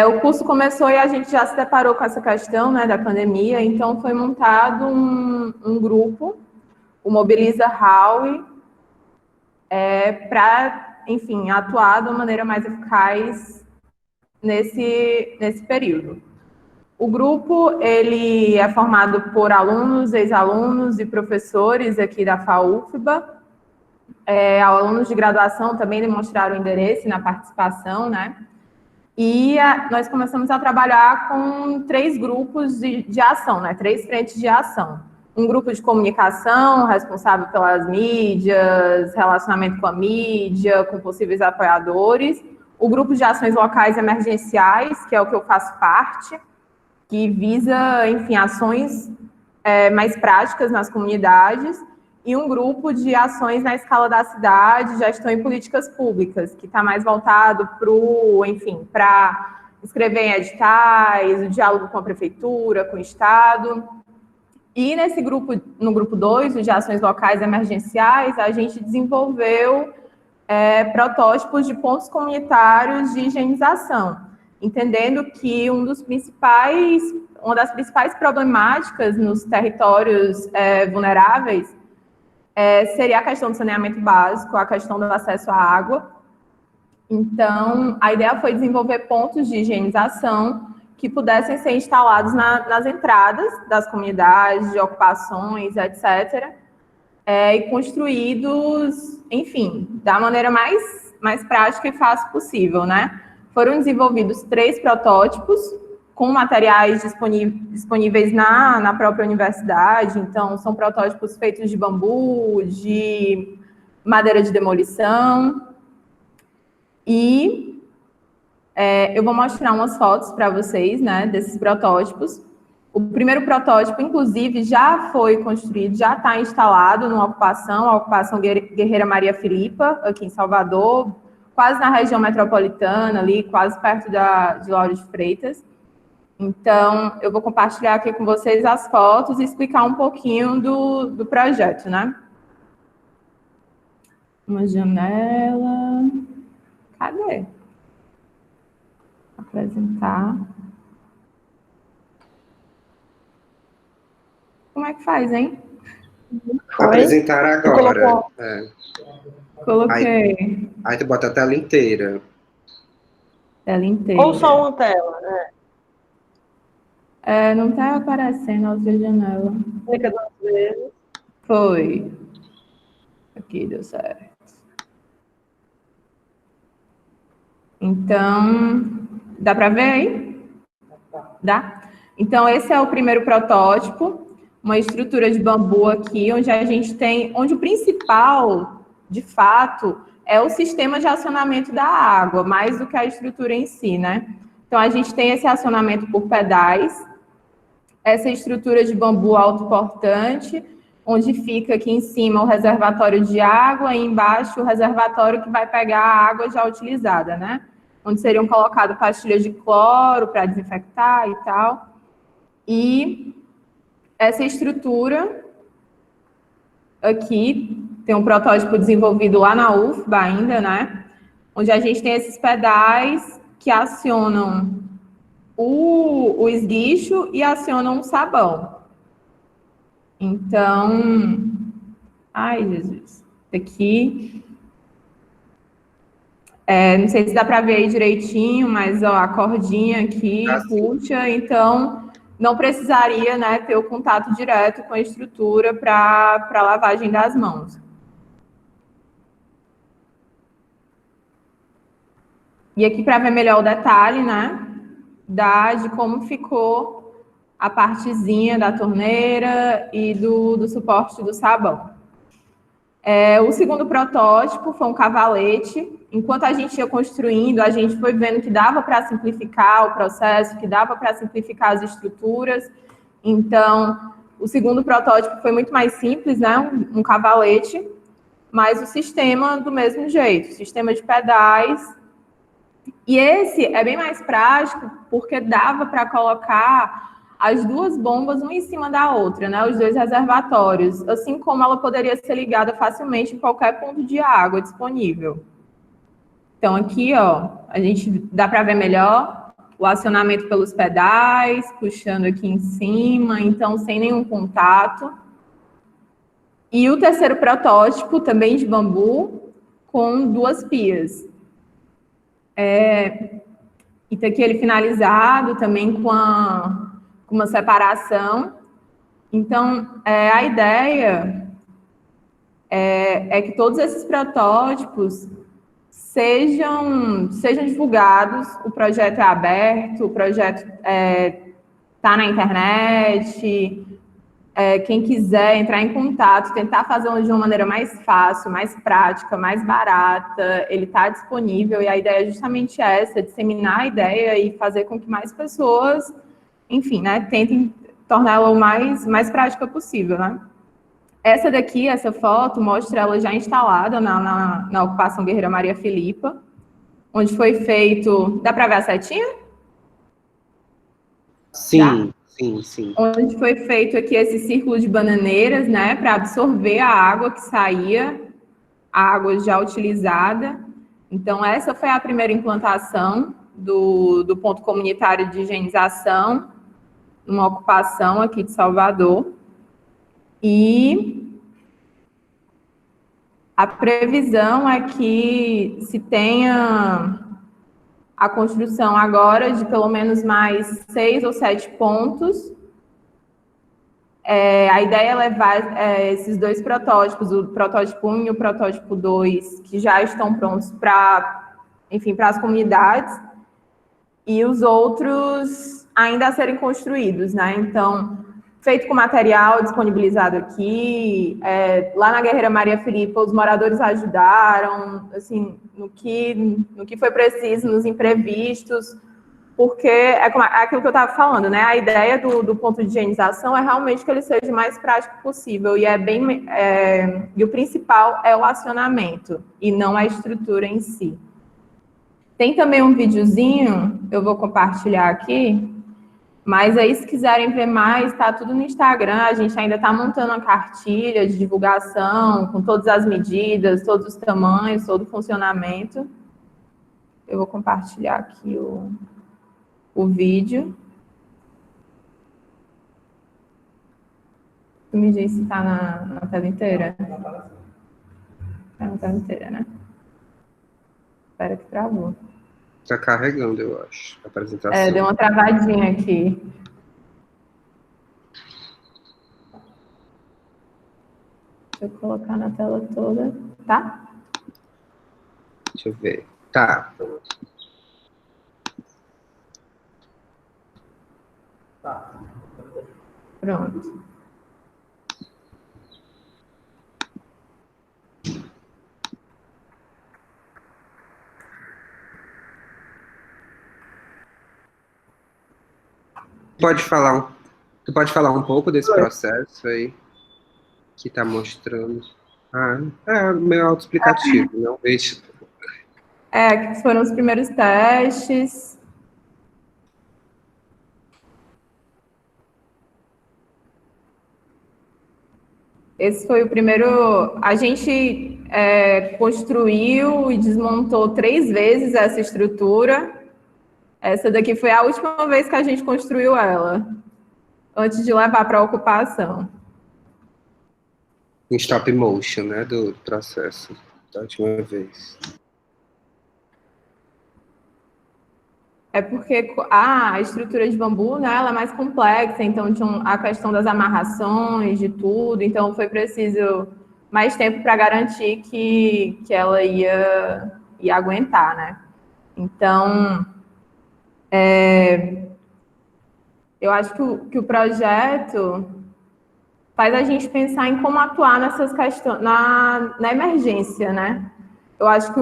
o curso começou e a gente já se deparou com essa questão, né, da pandemia, então foi montado um grupo, o Mobiliza Howe, para, enfim, atuar de uma maneira mais eficaz nesse período. O grupo, ele é formado por alunos, ex-alunos e professores aqui da FAUFBA. Alunos de graduação também demonstraram interesse na participação, né? E nós começamos a trabalhar com 3 grupos de ação, né? 3 frentes de ação. Um grupo de comunicação, responsável pelas mídias, relacionamento com a mídia, com possíveis apoiadores. O grupo de ações locais emergenciais, que é o que eu faço parte, que visa, enfim, ações mais práticas nas comunidades, e um grupo de ações na escala da cidade, gestão e políticas públicas, que está mais voltado para escrever em editais, o diálogo com a prefeitura, com o Estado. E no grupo 2, de ações locais emergenciais, a gente desenvolveu protótipos de pontos comunitários de higienização, entendendo que uma das principais problemáticas nos territórios vulneráveis seria a questão do saneamento básico, a questão do acesso à água. Então, a ideia foi desenvolver pontos de higienização que pudessem ser instalados nas entradas das comunidades, de ocupações, etc., e construídos, enfim, da maneira mais prática e fácil possível, né? Foram desenvolvidos 3 protótipos com materiais disponíveis na própria universidade. Então, são protótipos feitos de bambu, de madeira de demolição. E eu vou mostrar umas fotos para vocês, né, desses protótipos. O primeiro protótipo, inclusive, já foi construído, já está instalado a ocupação Guerreira Maria Filipa, aqui em Salvador, quase na região metropolitana, ali, quase perto de Lauro de Freitas. Então, eu vou compartilhar aqui com vocês as fotos e explicar um pouquinho do projeto, né? Uma janela. Cadê? Apresentar. Como é que faz, hein? Apresentar agora. Coloquei. Aí tu bota a tela inteira. Tela inteira. Ou só uma tela, né? Não tá aparecendo a outra janela. Clica 2 vezes. Foi. Aqui deu certo. Então, dá para ver aí? Dá? Então, esse é o primeiro protótipo, uma estrutura de bambu aqui, onde o principal, de fato, é o sistema de acionamento da água, mais do que a estrutura em si, né? Então, a gente tem esse acionamento por pedais, essa estrutura de bambu autoportante, onde fica aqui em cima o reservatório de água e embaixo o reservatório que vai pegar a água já utilizada, né? Onde seriam colocadas pastilhas de cloro para desinfectar e tal. E essa estrutura aqui, tem um protótipo desenvolvido lá na UFBA ainda, né? Onde a gente tem esses pedais que acionam o esguicho e acionam o sabão. Então, ai, Jesus, aqui, não sei se dá para ver aí direitinho, mas ó, a cordinha aqui puxa, então não precisaria, né, ter o contato direto com a estrutura para lavagem das mãos. E aqui para ver melhor o detalhe, né, de como ficou a partezinha da torneira e do suporte do sabão. O segundo protótipo foi um cavalete. Enquanto a gente ia construindo, a gente foi vendo que dava para simplificar o processo, que dava para simplificar as estruturas. Então, o segundo protótipo foi muito mais simples, né? Um cavalete, mas o sistema do mesmo jeito, sistema de pedais. E esse é bem mais prático, porque dava para colocar as duas bombas uma em cima da outra, né? Os dois reservatórios, assim como ela poderia ser ligada facilmente em qualquer ponto de água disponível. Então, aqui, ó, a gente dá para ver melhor o acionamento pelos pedais, puxando aqui em cima, então sem nenhum contato. E o terceiro protótipo, também de bambu, com duas pias. E tá aqui ele finalizado também com uma separação. Então, a ideia é que todos esses protótipos sejam divulgados. O projeto é aberto, o projeto está na internet. Quem quiser entrar em contato, tentar fazê-lo de uma maneira mais fácil, mais prática, mais barata, ele está disponível, e a ideia é justamente essa, disseminar a ideia e fazer com que mais pessoas, enfim, né, tentem torná-la o mais prática possível, né? Essa daqui, essa foto, mostra ela já instalada na ocupação Guerreira Maria Filipa, onde foi feito... Dá para ver a setinha? Sim. Dá? Sim. Onde foi feito aqui esse círculo de bananeiras, né, para absorver a água que saía, a água já utilizada. Então, essa foi a primeira implantação do ponto comunitário de higienização, numa ocupação aqui de Salvador. E a previsão é que se tenha a construção agora de pelo menos mais 6 ou 7 pontos. A ideia é levar esses dois protótipos, o protótipo 1 e o protótipo 2, que já estão prontos para as comunidades, e os outros ainda a serem construídos, né? Então, feito com material disponibilizado aqui, lá na Guerreira Maria Filipa, os moradores ajudaram, assim, no que foi preciso, nos imprevistos, porque é aquilo que eu estava falando, né? A ideia do ponto de higienização é realmente que ele seja o mais prático possível, e e o principal é o acionamento, e não a estrutura em si. Tem também um videozinho, eu vou compartilhar aqui, Mas aí, se quiserem ver mais, está tudo no Instagram. A gente ainda está montando uma cartilha de divulgação com todas as medidas, todos os tamanhos, todo o funcionamento. Eu vou compartilhar aqui o vídeo. Tu me diz se está na tela inteira? Está na tela inteira, né? Espera que travou. Está carregando, eu acho, a apresentação. Deu uma travadinha aqui. Deixa eu colocar na tela toda, tá? Deixa eu ver. Tá. Pronto. Tu pode falar um pouco desse processo aí que tá mostrando? É meio autoexplicativo, não vejo. Que foram os primeiros testes. Esse foi o primeiro... A gente construiu e desmontou 3 vezes essa estrutura. Essa daqui foi a última vez que a gente construiu ela, antes de levar para a ocupação. Em stop motion, né, do processo, da última vez. É porque a estrutura de bambu, né, ela é mais complexa, então tinha a questão das amarrações, de tudo, então foi preciso mais tempo para garantir que ela ia aguentar, né? Então, eu acho que o projeto faz a gente pensar em como atuar nessas questões, na emergência, né? Eu acho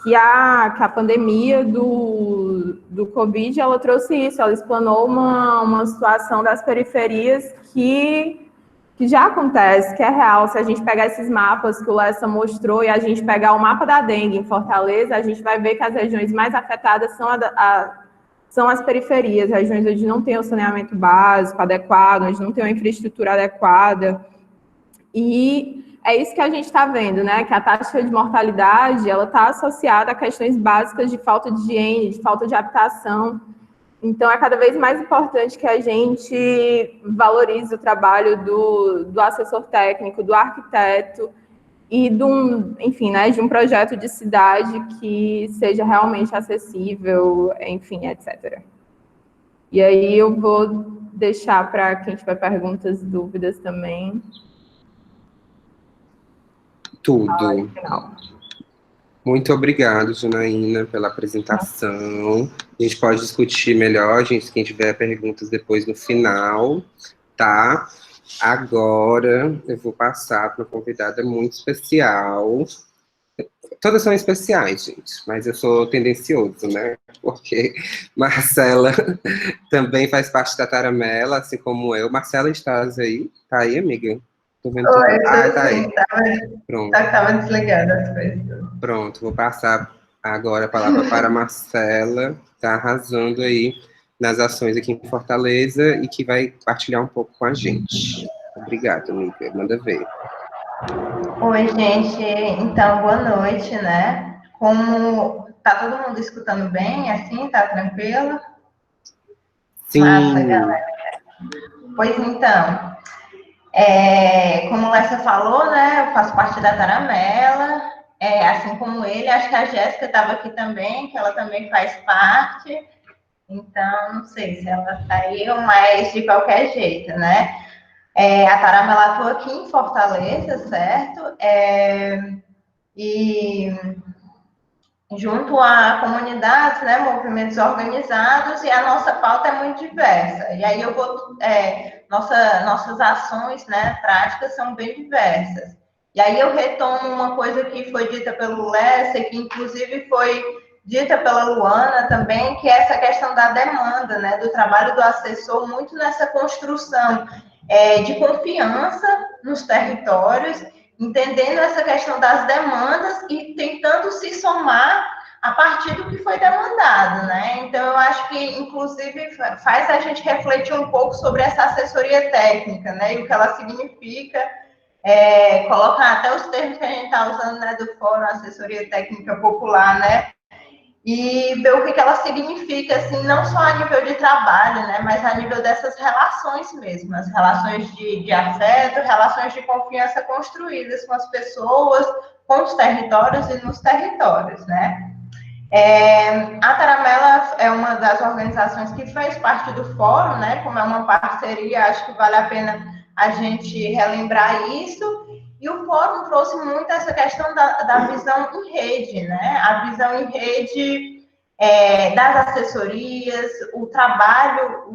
que a pandemia do Covid, ela trouxe isso, ela explanou uma situação das periferias que já acontece, que é real. Se a gente pegar esses mapas que o Lessa mostrou e a gente pegar o mapa da dengue em Fortaleza, a gente vai ver que as regiões mais afetadas são as periferias, regiões onde não tem o saneamento básico adequado, onde não tem uma infraestrutura adequada. E é isso que a gente está vendo, né? Que a taxa de mortalidade, ela está associada a questões básicas de falta de higiene, de falta de habitação. Então, é cada vez mais importante que a gente valorize o trabalho do assessor técnico, do arquiteto e de um projeto de cidade que seja realmente acessível, enfim, etc. E aí eu vou deixar para quem tiver perguntas, dúvidas também. Tudo. Muito obrigado, Janaína, pela apresentação. A gente pode discutir melhor, gente, quem tiver perguntas depois no final, tá? Agora eu vou passar para uma convidada muito especial. Todas são especiais, gente, mas eu sou tendencioso, né? Porque Marcela também faz parte da Taramela, assim como eu. Marcela, estás aí? Tá aí, amiga? Tô vendo tudo. Oi, Tá aí. Pronto. Estava desligada as coisas. Pronto, vou passar agora a palavra para a Marcela, tá arrasando aí nas ações aqui em Fortaleza e que vai partilhar um pouco com a gente. Obrigada, amiga. Manda ver. Oi, gente. Então, boa noite, né? Como tá todo mundo escutando bem, assim, tá tranquilo? Sim. Massa, galera. Pois então, como o Lessa falou, né? Eu faço parte da Taramela, assim como ele. Acho que a Jéssica estava aqui também, que ela também faz parte. Então, não sei se ela saiu, mas de qualquer jeito, né? A Taramela atua aqui em Fortaleza, certo? E junto a comunidades, né, movimentos organizados, e a nossa pauta é muito diversa. E aí eu vou... nossas ações, né, práticas são bem diversas. E aí eu retomo uma coisa que foi dita pelo Lessa, que inclusive foi dita pela Luana também, que é essa questão da demanda, né, do trabalho do assessor, muito nessa construção de confiança nos territórios, entendendo essa questão das demandas e tentando se somar a partir do que foi demandado, né? Então, eu acho que, inclusive, faz a gente refletir um pouco sobre essa assessoria técnica, né? E o que ela significa, colocar até os termos que a gente está usando, né, do Fórum Assessoria Técnica Popular, né? E ver o que ela significa, assim, não só a nível de trabalho, né, mas a nível dessas relações mesmo, as relações de afeto, relações de confiança construídas com as pessoas, com os territórios e nos territórios, né. A Taramela é uma das organizações que fez parte do fórum, né? Como é uma parceria, acho que vale a pena a gente relembrar isso. E o fórum trouxe muito essa questão da visão em rede, né? A visão em rede das assessorias, o trabalho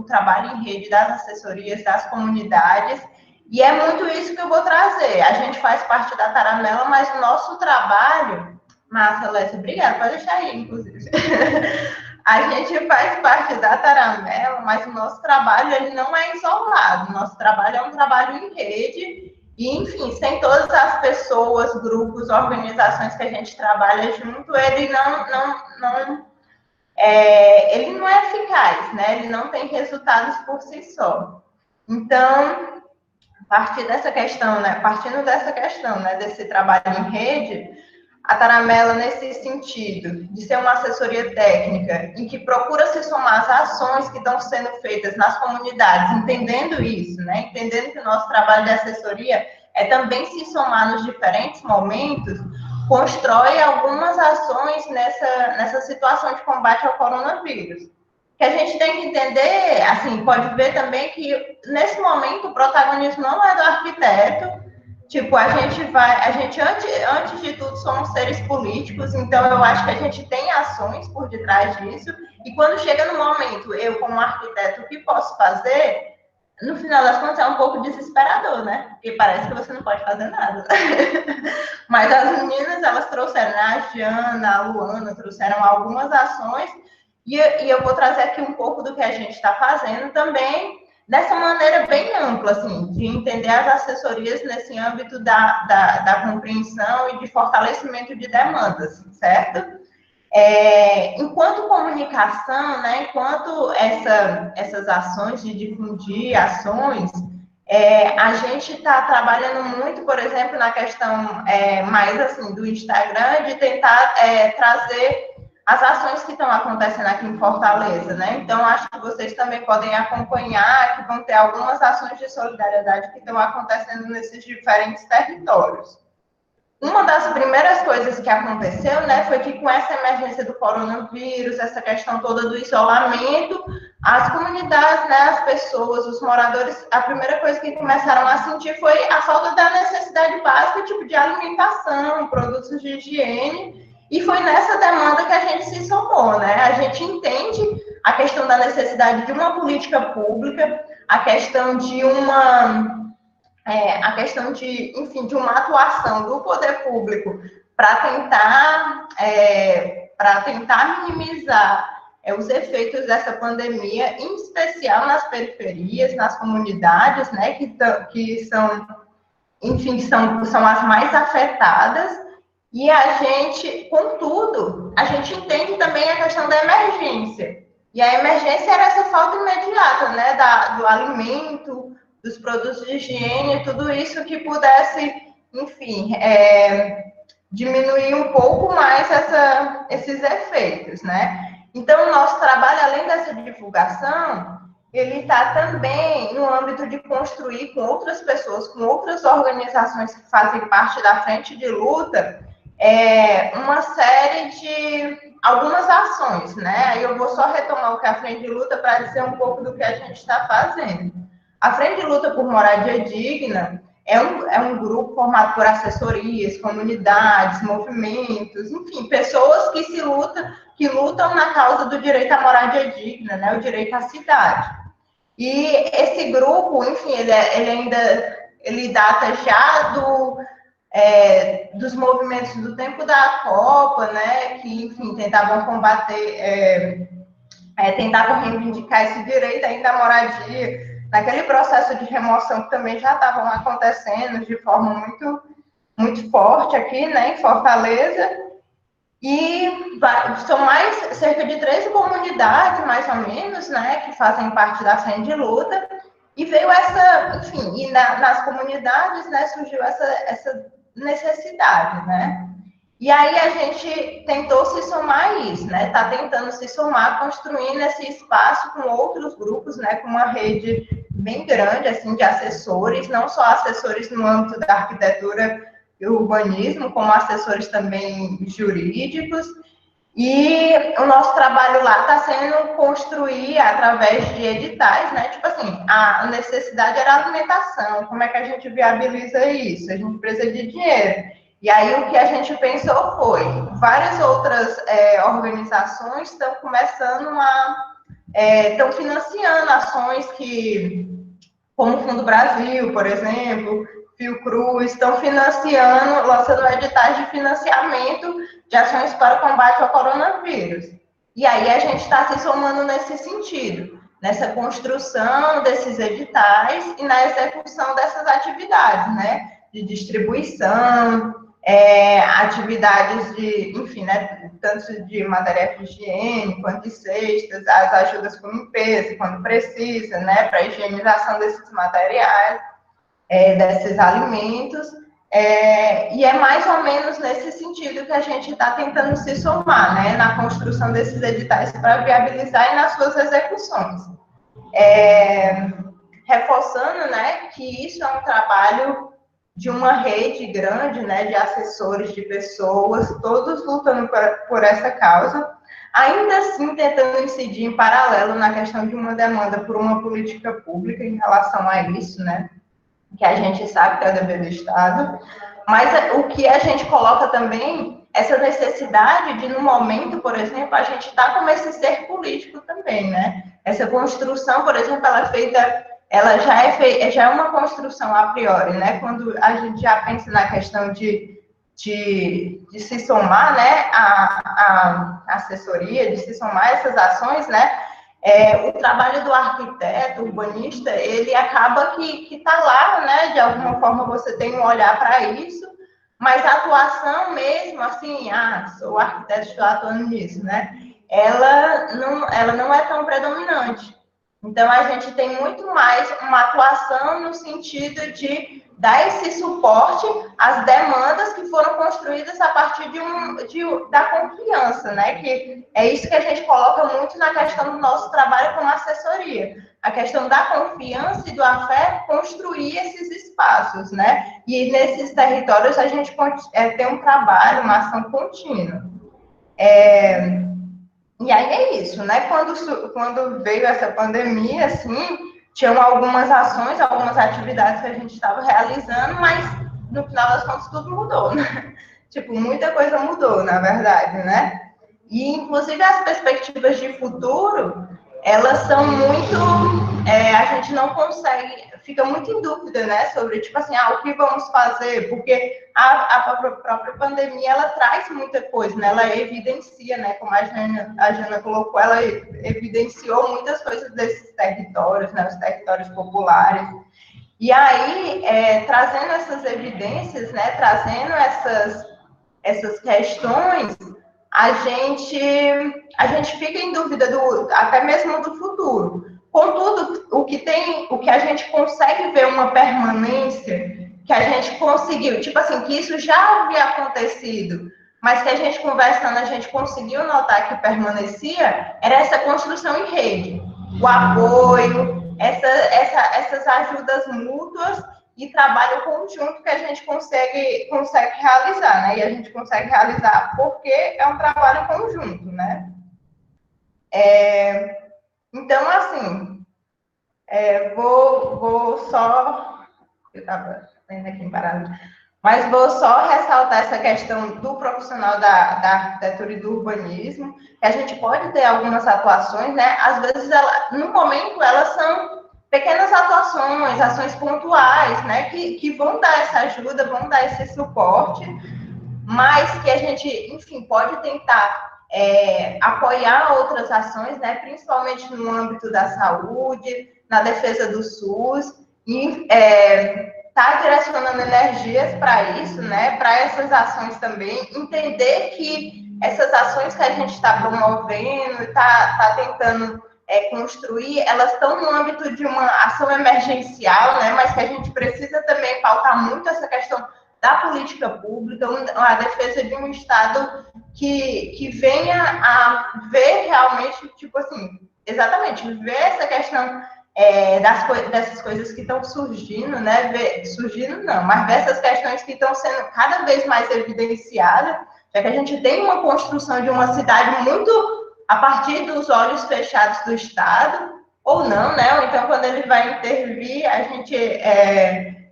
em rede das assessorias, das comunidades. E é muito isso que eu vou trazer. A gente faz parte da Taramela, mas o nosso trabalho... Massa, Lécia, obrigada, pode deixar aí, inclusive. A gente faz parte da Taramela, mas o nosso trabalho ele não é isolado. O nosso trabalho é um trabalho em rede e, enfim, sem todas as pessoas, grupos, organizações que a gente trabalha junto, ele ele não é eficaz, né? Ele não tem resultados por si só. Então, partindo dessa questão, né, desse trabalho em rede, a Taramela, nesse sentido, de ser uma assessoria técnica em que procura se somar às ações que estão sendo feitas nas comunidades, entendendo isso, né? Entendendo que o nosso trabalho de assessoria é também se somar nos diferentes momentos, constrói algumas ações nessa situação de combate ao coronavírus. Que a gente tem que entender, assim, pode ver também que, nesse momento, o protagonismo não é do arquiteto. Tipo, a gente antes de tudo somos seres políticos, então eu acho que a gente tem ações por detrás disso, e quando chega no momento, eu como arquiteto, o que posso fazer, no final das contas é um pouco desesperador, né? Porque parece que você não pode fazer nada. Mas as meninas, elas trouxeram, a Giana, a Luana, trouxeram algumas ações, e eu vou trazer aqui um pouco do que a gente está fazendo também, dessa maneira bem ampla, assim, de entender as assessorias nesse âmbito da compreensão e de fortalecimento de demandas, certo? Enquanto comunicação, né, enquanto essas ações de difundir ações, a gente está trabalhando muito, por exemplo, na questão mais assim do Instagram, de tentar trazer as ações que estão acontecendo aqui em Fortaleza, né? Então, acho que vocês também podem acompanhar, que vão ter algumas ações de solidariedade que estão acontecendo nesses diferentes territórios. Uma das primeiras coisas que aconteceu, né, foi que com essa emergência do coronavírus, essa questão toda do isolamento, as comunidades, né, as pessoas, os moradores, a primeira coisa que começaram a sentir foi a falta da necessidade básica, tipo de alimentação, produtos de higiene. E foi nessa demanda que a gente se somou, né? A gente entende a questão da necessidade de uma política pública, a questão de enfim, de uma atuação do poder público para tentar minimizar os efeitos dessa pandemia, em especial nas periferias, nas comunidades, né? Que são, enfim, são as mais afetadas. E a gente, contudo, a gente entende também a questão da emergência. E a emergência era essa falta imediata, né, do alimento, dos produtos de higiene, tudo isso que pudesse, enfim, diminuir um pouco mais esses efeitos, né? Então, o nosso trabalho, além dessa divulgação, ele está também no âmbito de construir com outras pessoas, com outras organizações que fazem parte da frente de luta, uma série de algumas ações, né? Aí eu vou só retomar o que é a Frente de Luta para dizer um pouco do que a gente está fazendo. A Frente de Luta por Moradia Digna é um grupo formado por assessorias, comunidades, movimentos, enfim, pessoas que lutam na causa do direito à moradia digna, né? O direito à cidade. E esse grupo, enfim, ele data já dos movimentos do tempo da Copa, né, que, enfim, tentavam combater, tentavam reivindicar esse direito ainda à moradia, naquele processo de remoção que também já estavam acontecendo de forma muito, muito forte aqui, né, em Fortaleza. E são cerca de 13 comunidades, mais ou menos, né, que fazem parte da Frente de Luta. E veio enfim, e nas comunidades, né, surgiu essa necessidade, né? E aí a gente tentou se somar a isso, né? Está tentando se somar, construindo esse espaço com outros grupos, né? Com uma rede bem grande, assim, de assessores, não só assessores no âmbito da arquitetura e urbanismo, como assessores também jurídicos. E o nosso trabalho lá está sendo construir através de editais, né? Tipo assim, a necessidade era a alimentação. Como é que a gente viabiliza isso? A gente precisa de dinheiro. E aí o que a gente pensou foi, várias outras organizações estão começando estão financiando ações como o Fundo Brasil, por exemplo, Fiocruz, estão financiando, lançando editais de financiamento de ações para o combate ao coronavírus. E aí a gente está se somando nesse sentido, nessa construção desses editais e na execução dessas atividades, né? De distribuição, atividades enfim, né? Tanto de material de higiene, quanto de cestas, as ajudas com limpeza, quando precisa, né? Para a higienização desses materiais, desses alimentos. E é mais ou menos nesse sentido que a gente está tentando se somar, né, na construção desses editais para viabilizar e nas suas execuções. Reforçando, né, que isso é um trabalho de uma rede grande, né, de assessores, de pessoas, todos lutando por essa causa, ainda assim tentando incidir em paralelo na questão de uma demanda por uma política pública em relação a isso, né, que a gente sabe que é o dever do Estado, mas o que a gente coloca também, essa necessidade de, no momento, por exemplo, a gente está como esse ser político também, né? Essa construção, por exemplo, ela já é uma construção a priori, né? Quando a gente já pensa na questão de se somar, né, a assessoria, de se somar essas ações, né? O trabalho do arquiteto, urbanista, ele acaba que está lá, né? De alguma forma você tem um olhar para isso, mas a atuação mesmo, assim, sou arquiteto, estou atuando nisso, né? Ela não é tão predominante. Então, a gente tem muito mais uma atuação no sentido de dar esse suporte às demandas que foram construídas a partir da confiança, né? Que é isso que a gente coloca muito na questão do nosso trabalho como assessoria. A questão da confiança e do afeto, construir esses espaços, né? E nesses territórios a gente tem um trabalho, uma ação contínua. E aí é isso, né? Quando veio essa pandemia, assim, tinham algumas ações, algumas atividades que a gente estava realizando, mas no final das contas tudo mudou, né? Tipo, muita coisa mudou, na verdade, né? E, inclusive, as perspectivas de futuro, elas são muito... a gente não consegue... Fica muito em dúvida, né? Sobre, tipo assim, o que vamos fazer? Porque a própria pandemia, ela traz muita coisa, né? Ela evidencia, né? Como a Jana colocou, ela evidenciou muitas coisas desses territórios, né? Os territórios populares. E aí, trazendo essas evidências, né? Trazendo essas questões, a gente fica em dúvida até mesmo do futuro. Contudo, o que a gente consegue ver uma permanência, que a gente conseguiu, tipo assim, que isso já havia acontecido, mas que a gente conversando, a gente conseguiu notar que permanecia, era essa construção em rede, o apoio, essas ajudas mútuas e trabalho conjunto que a gente consegue realizar, né? E a gente consegue realizar porque é um trabalho conjunto, né? Então, assim, vou só... Eu estava vendo aqui em parada. Mas vou só ressaltar essa questão do profissional da arquitetura e do urbanismo, que a gente pode ter algumas atuações, né? Às vezes, no momento, elas são pequenas atuações, ações pontuais, né? Que vão dar essa ajuda, vão dar esse suporte, mas que a gente, enfim, pode tentar apoiar outras ações, né? Principalmente no âmbito da saúde, na defesa do SUS, e está direcionando energias para isso, né? Para essas ações também, entender que essas ações que a gente está promovendo, está tentando construir, elas estão no âmbito de uma ação emergencial, né, mas que a gente precisa também pautar muito essa questão da política pública, a defesa de um Estado que venha a ver realmente, tipo assim, exatamente, ver essa questão dessas coisas que estão surgindo, né? Surgindo não, mas ver essas questões que estão sendo cada vez mais evidenciadas, já que a gente tem uma construção de uma cidade muito a partir dos olhos fechados do Estado, ou não, né? Ou então, quando ele vai intervir, a gente,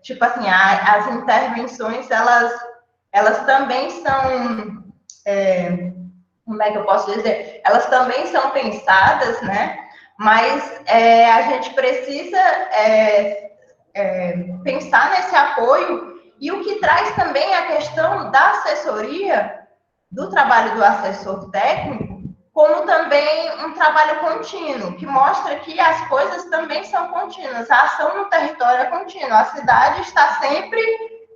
tipo assim, as intervenções, elas também são, como é que eu posso dizer? Elas também são pensadas, né? Mas a gente precisa pensar nesse apoio, e o que traz também a questão da assessoria, do trabalho do assessor técnico, como também um trabalho contínuo, que mostra que as coisas também são contínuas, a ação no território é contínua, a cidade está sempre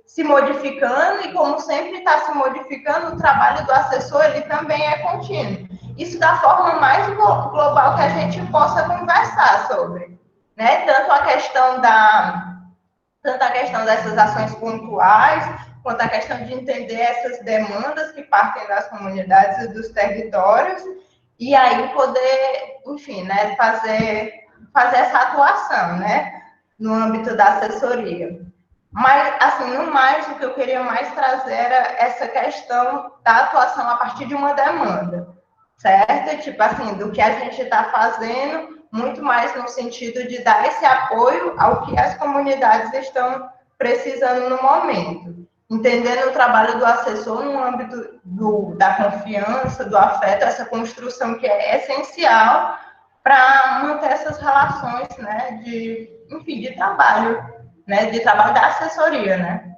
se modificando, e como sempre está se modificando, o trabalho do assessor ele também é contínuo. Isso da forma mais global que a gente possa conversar sobre, né? Tanto a questão dessas ações pontuais, quanto a questão de entender essas demandas que partem das comunidades e dos territórios, e aí poder, enfim, né, fazer essa atuação, né, no âmbito da assessoria. Mas, assim, no mais, o que eu queria mais trazer era essa questão da atuação a partir de uma demanda, certo? Tipo assim, do que a gente está fazendo, muito mais no sentido de dar esse apoio ao que as comunidades estão precisando no momento. Entendendo o trabalho do assessor no âmbito da confiança, do afeto, essa construção que é essencial para manter essas relações, né, de trabalho, né, de trabalho da assessoria, né.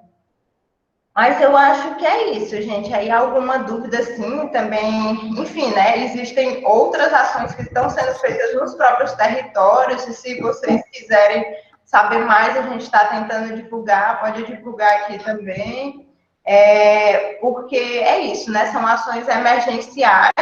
Mas eu acho que é isso, gente. Aí alguma dúvida, sim, também, enfim, né, existem outras ações que estão sendo feitas nos próprios territórios, e se vocês quiserem saber mais, a gente está tentando divulgar, pode divulgar aqui também, porque é isso, né, são ações emergenciais,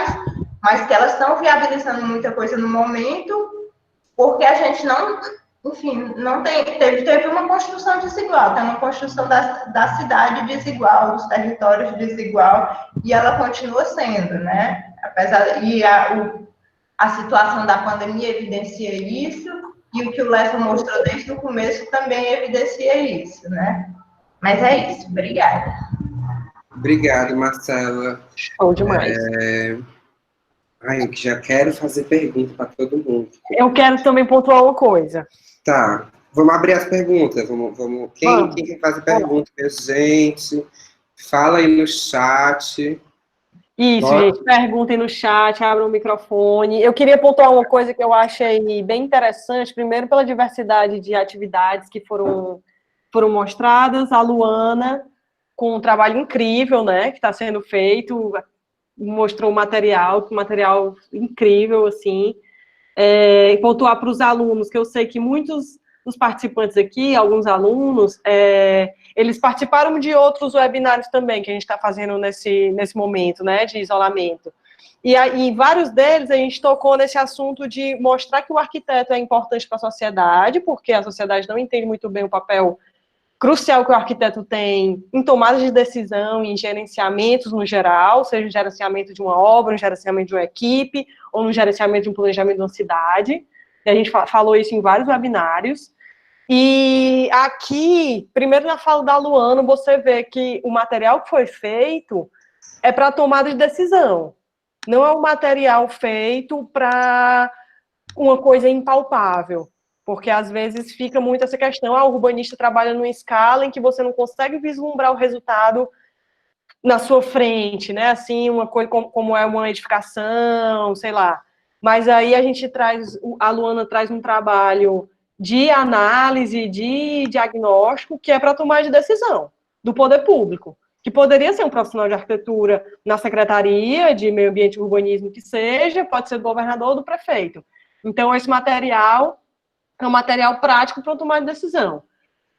mas que elas estão viabilizando muita coisa no momento, porque a gente não, enfim, não teve uma construção desigual, tem uma construção da cidade desigual, dos territórios desigual, e ela continua sendo, né? A situação da pandemia evidencia isso, e o que o Léo mostrou desde o começo também evidencia isso, né? Mas é isso, obrigada. Obrigado, Marcela. Show demais. Eu que já quero fazer pergunta para todo mundo. Eu quero também pontuar uma coisa. Tá, vamos abrir as perguntas. Quem quer fazer pergunta, minha gente? Fala aí no chat. Isso, gente, perguntem no chat, abram o microfone. Eu queria pontuar uma coisa que eu achei bem interessante, primeiro pela diversidade de atividades que foram mostradas, a Luana, com um trabalho incrível, né, que está sendo feito, mostrou um material incrível, assim, e pontuar para os alunos, que eu sei que muitos dos participantes aqui, alguns alunos, eles participaram de outros webinários também, que a gente está fazendo nesse momento, né, de isolamento. E em vários deles a gente tocou nesse assunto de mostrar que o arquiteto é importante para a sociedade, porque a sociedade não entende muito bem o papel crucial que o arquiteto tem em tomadas de decisão, em gerenciamentos no geral, seja no gerenciamento de uma obra, no gerenciamento de uma equipe, ou no gerenciamento de um planejamento de uma cidade. E a gente falou isso em vários webinários. E aqui, primeiro na fala da Luana, você vê que o material que foi feito é para tomada de decisão. Não é um material feito para uma coisa impalpável. Porque, às vezes, fica muito essa questão, o urbanista trabalha numa escala em que você não consegue vislumbrar o resultado na sua frente, né? Assim, uma coisa como é uma edificação, sei lá. Mas aí a Luana traz um trabalho de análise, de diagnóstico, que é para tomar de decisão do poder público, que poderia ser um profissional de arquitetura na Secretaria de Meio Ambiente e Urbanismo que seja, pode ser do governador ou do prefeito. Então, esse material é um material prático para tomar decisão.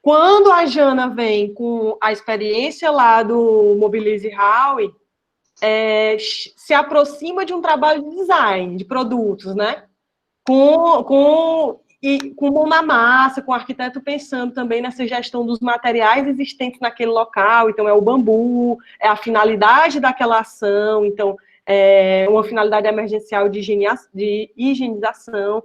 Quando a Jana vem com a experiência lá do Mobilize Howe, se aproxima de um trabalho de design, de produtos, né? Com mão na massa, com o arquiteto pensando também nessa gestão dos materiais existentes naquele local, então é o bambu, é a finalidade daquela ação, então é uma finalidade emergencial de higienização,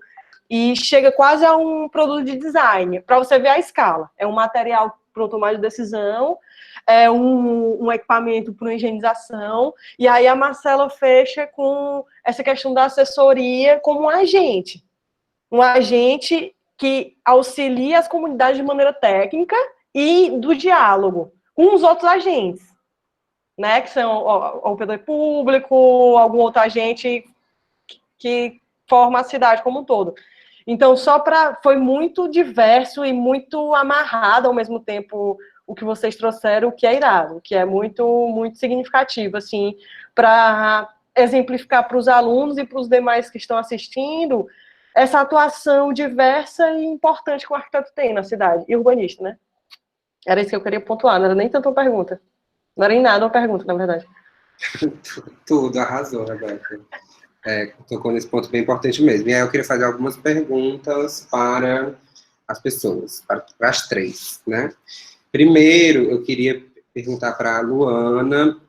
e chega quase a um produto de design, para você ver a escala. É um material para o tomar de decisão, é um equipamento para higienização, e aí a Marcela fecha com essa questão da assessoria como um agente que auxilia as comunidades de maneira técnica e do diálogo com os outros agentes, né, que são o poder público, algum outro agente que forma a cidade como um todo. Então, foi muito diverso e muito amarrado ao mesmo tempo o que vocês trouxeram, o que é irado, o que é muito, muito significativo, assim, para exemplificar para os alunos e para os demais que estão assistindo essa atuação diversa e importante que o arquiteto tem na cidade, e urbanista, né? Era isso que eu queria pontuar, não era nem tanto uma pergunta. Não era em nada uma pergunta, na verdade. Tudo, arrasou, Rebeca. Tocou nesse ponto bem importante mesmo. E aí eu queria fazer algumas perguntas para as pessoas, para as três, né? Primeiro, eu queria perguntar para a Luana,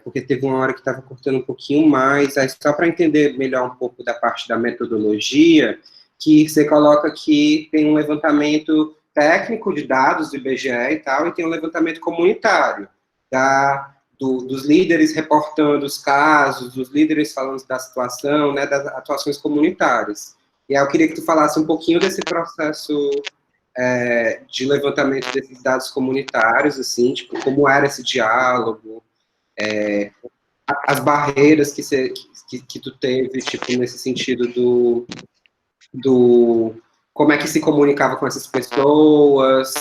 porque teve uma hora que estava cortando um pouquinho mais, aí só para entender melhor um pouco da parte da metodologia, que você coloca que tem um levantamento técnico de dados do IBGE e tal, e tem um levantamento comunitário, dos líderes reportando os casos, dos líderes falando da situação, né, das atuações comunitárias. E aí eu queria que tu falasse um pouquinho desse processo de levantamento desses dados comunitários, assim, tipo, como era esse diálogo, as barreiras que tu teve, tipo, nesse sentido do como é que se comunicava com essas pessoas,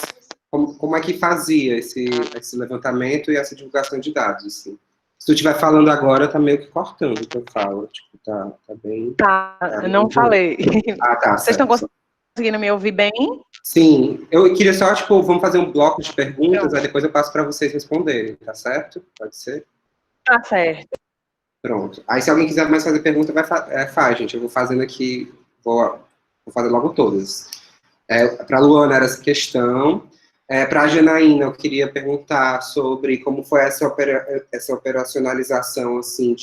como é que fazia esse levantamento e essa divulgação de dados, assim. Se tu estiver falando agora, tá meio que cortando o que eu falo, tipo, tá bem... Eu não falei. Tá, Vocês estão conseguindo me ouvir bem? Sim, eu queria só, tipo, vamos fazer um bloco de perguntas, aí depois eu passo para vocês responderem, tá certo? Pode ser? Tá certo. Pronto. Aí se alguém quiser mais fazer pergunta, faz, gente, eu vou fazendo aqui, vou fazer logo todas. Para a Luana era essa questão. Para a Janaína, eu queria perguntar sobre como foi essa operacionalização, assim,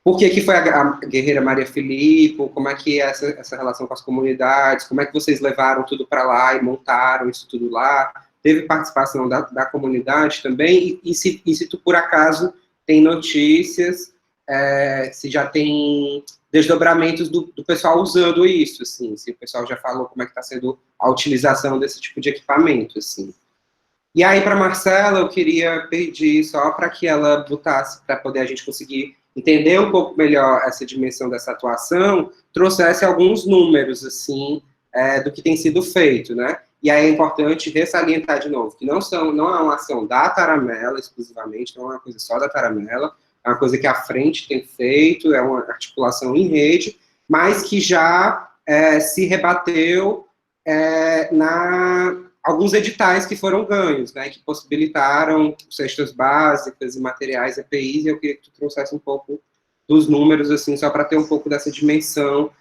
por que foi a Guerreira Maria Filipe, como é que é essa relação com as comunidades, como é que vocês levaram tudo para lá e montaram isso tudo lá? Teve participação da comunidade também? E se tu, por acaso, tem notícias, se já tem desdobramentos do pessoal usando isso, assim, se o pessoal já falou como é que está sendo a utilização desse tipo de equipamento, assim. E aí, para Marcela, eu queria pedir só para que ela botasse, para poder a gente conseguir entender um pouco melhor essa dimensão dessa atuação, trouxesse alguns números, assim, do que tem sido feito, né? E aí é importante ressalientar de novo, que não é uma ação da Taramela, exclusivamente, não é uma coisa só da Taramela, é uma coisa que a frente tem feito, é uma articulação em rede, mas que já se rebateu alguns editais que foram ganhos, né, que possibilitaram cestas básicas e materiais EPIs, e eu queria que tu trouxesse um pouco dos números, assim, só para ter um pouco dessa dimensão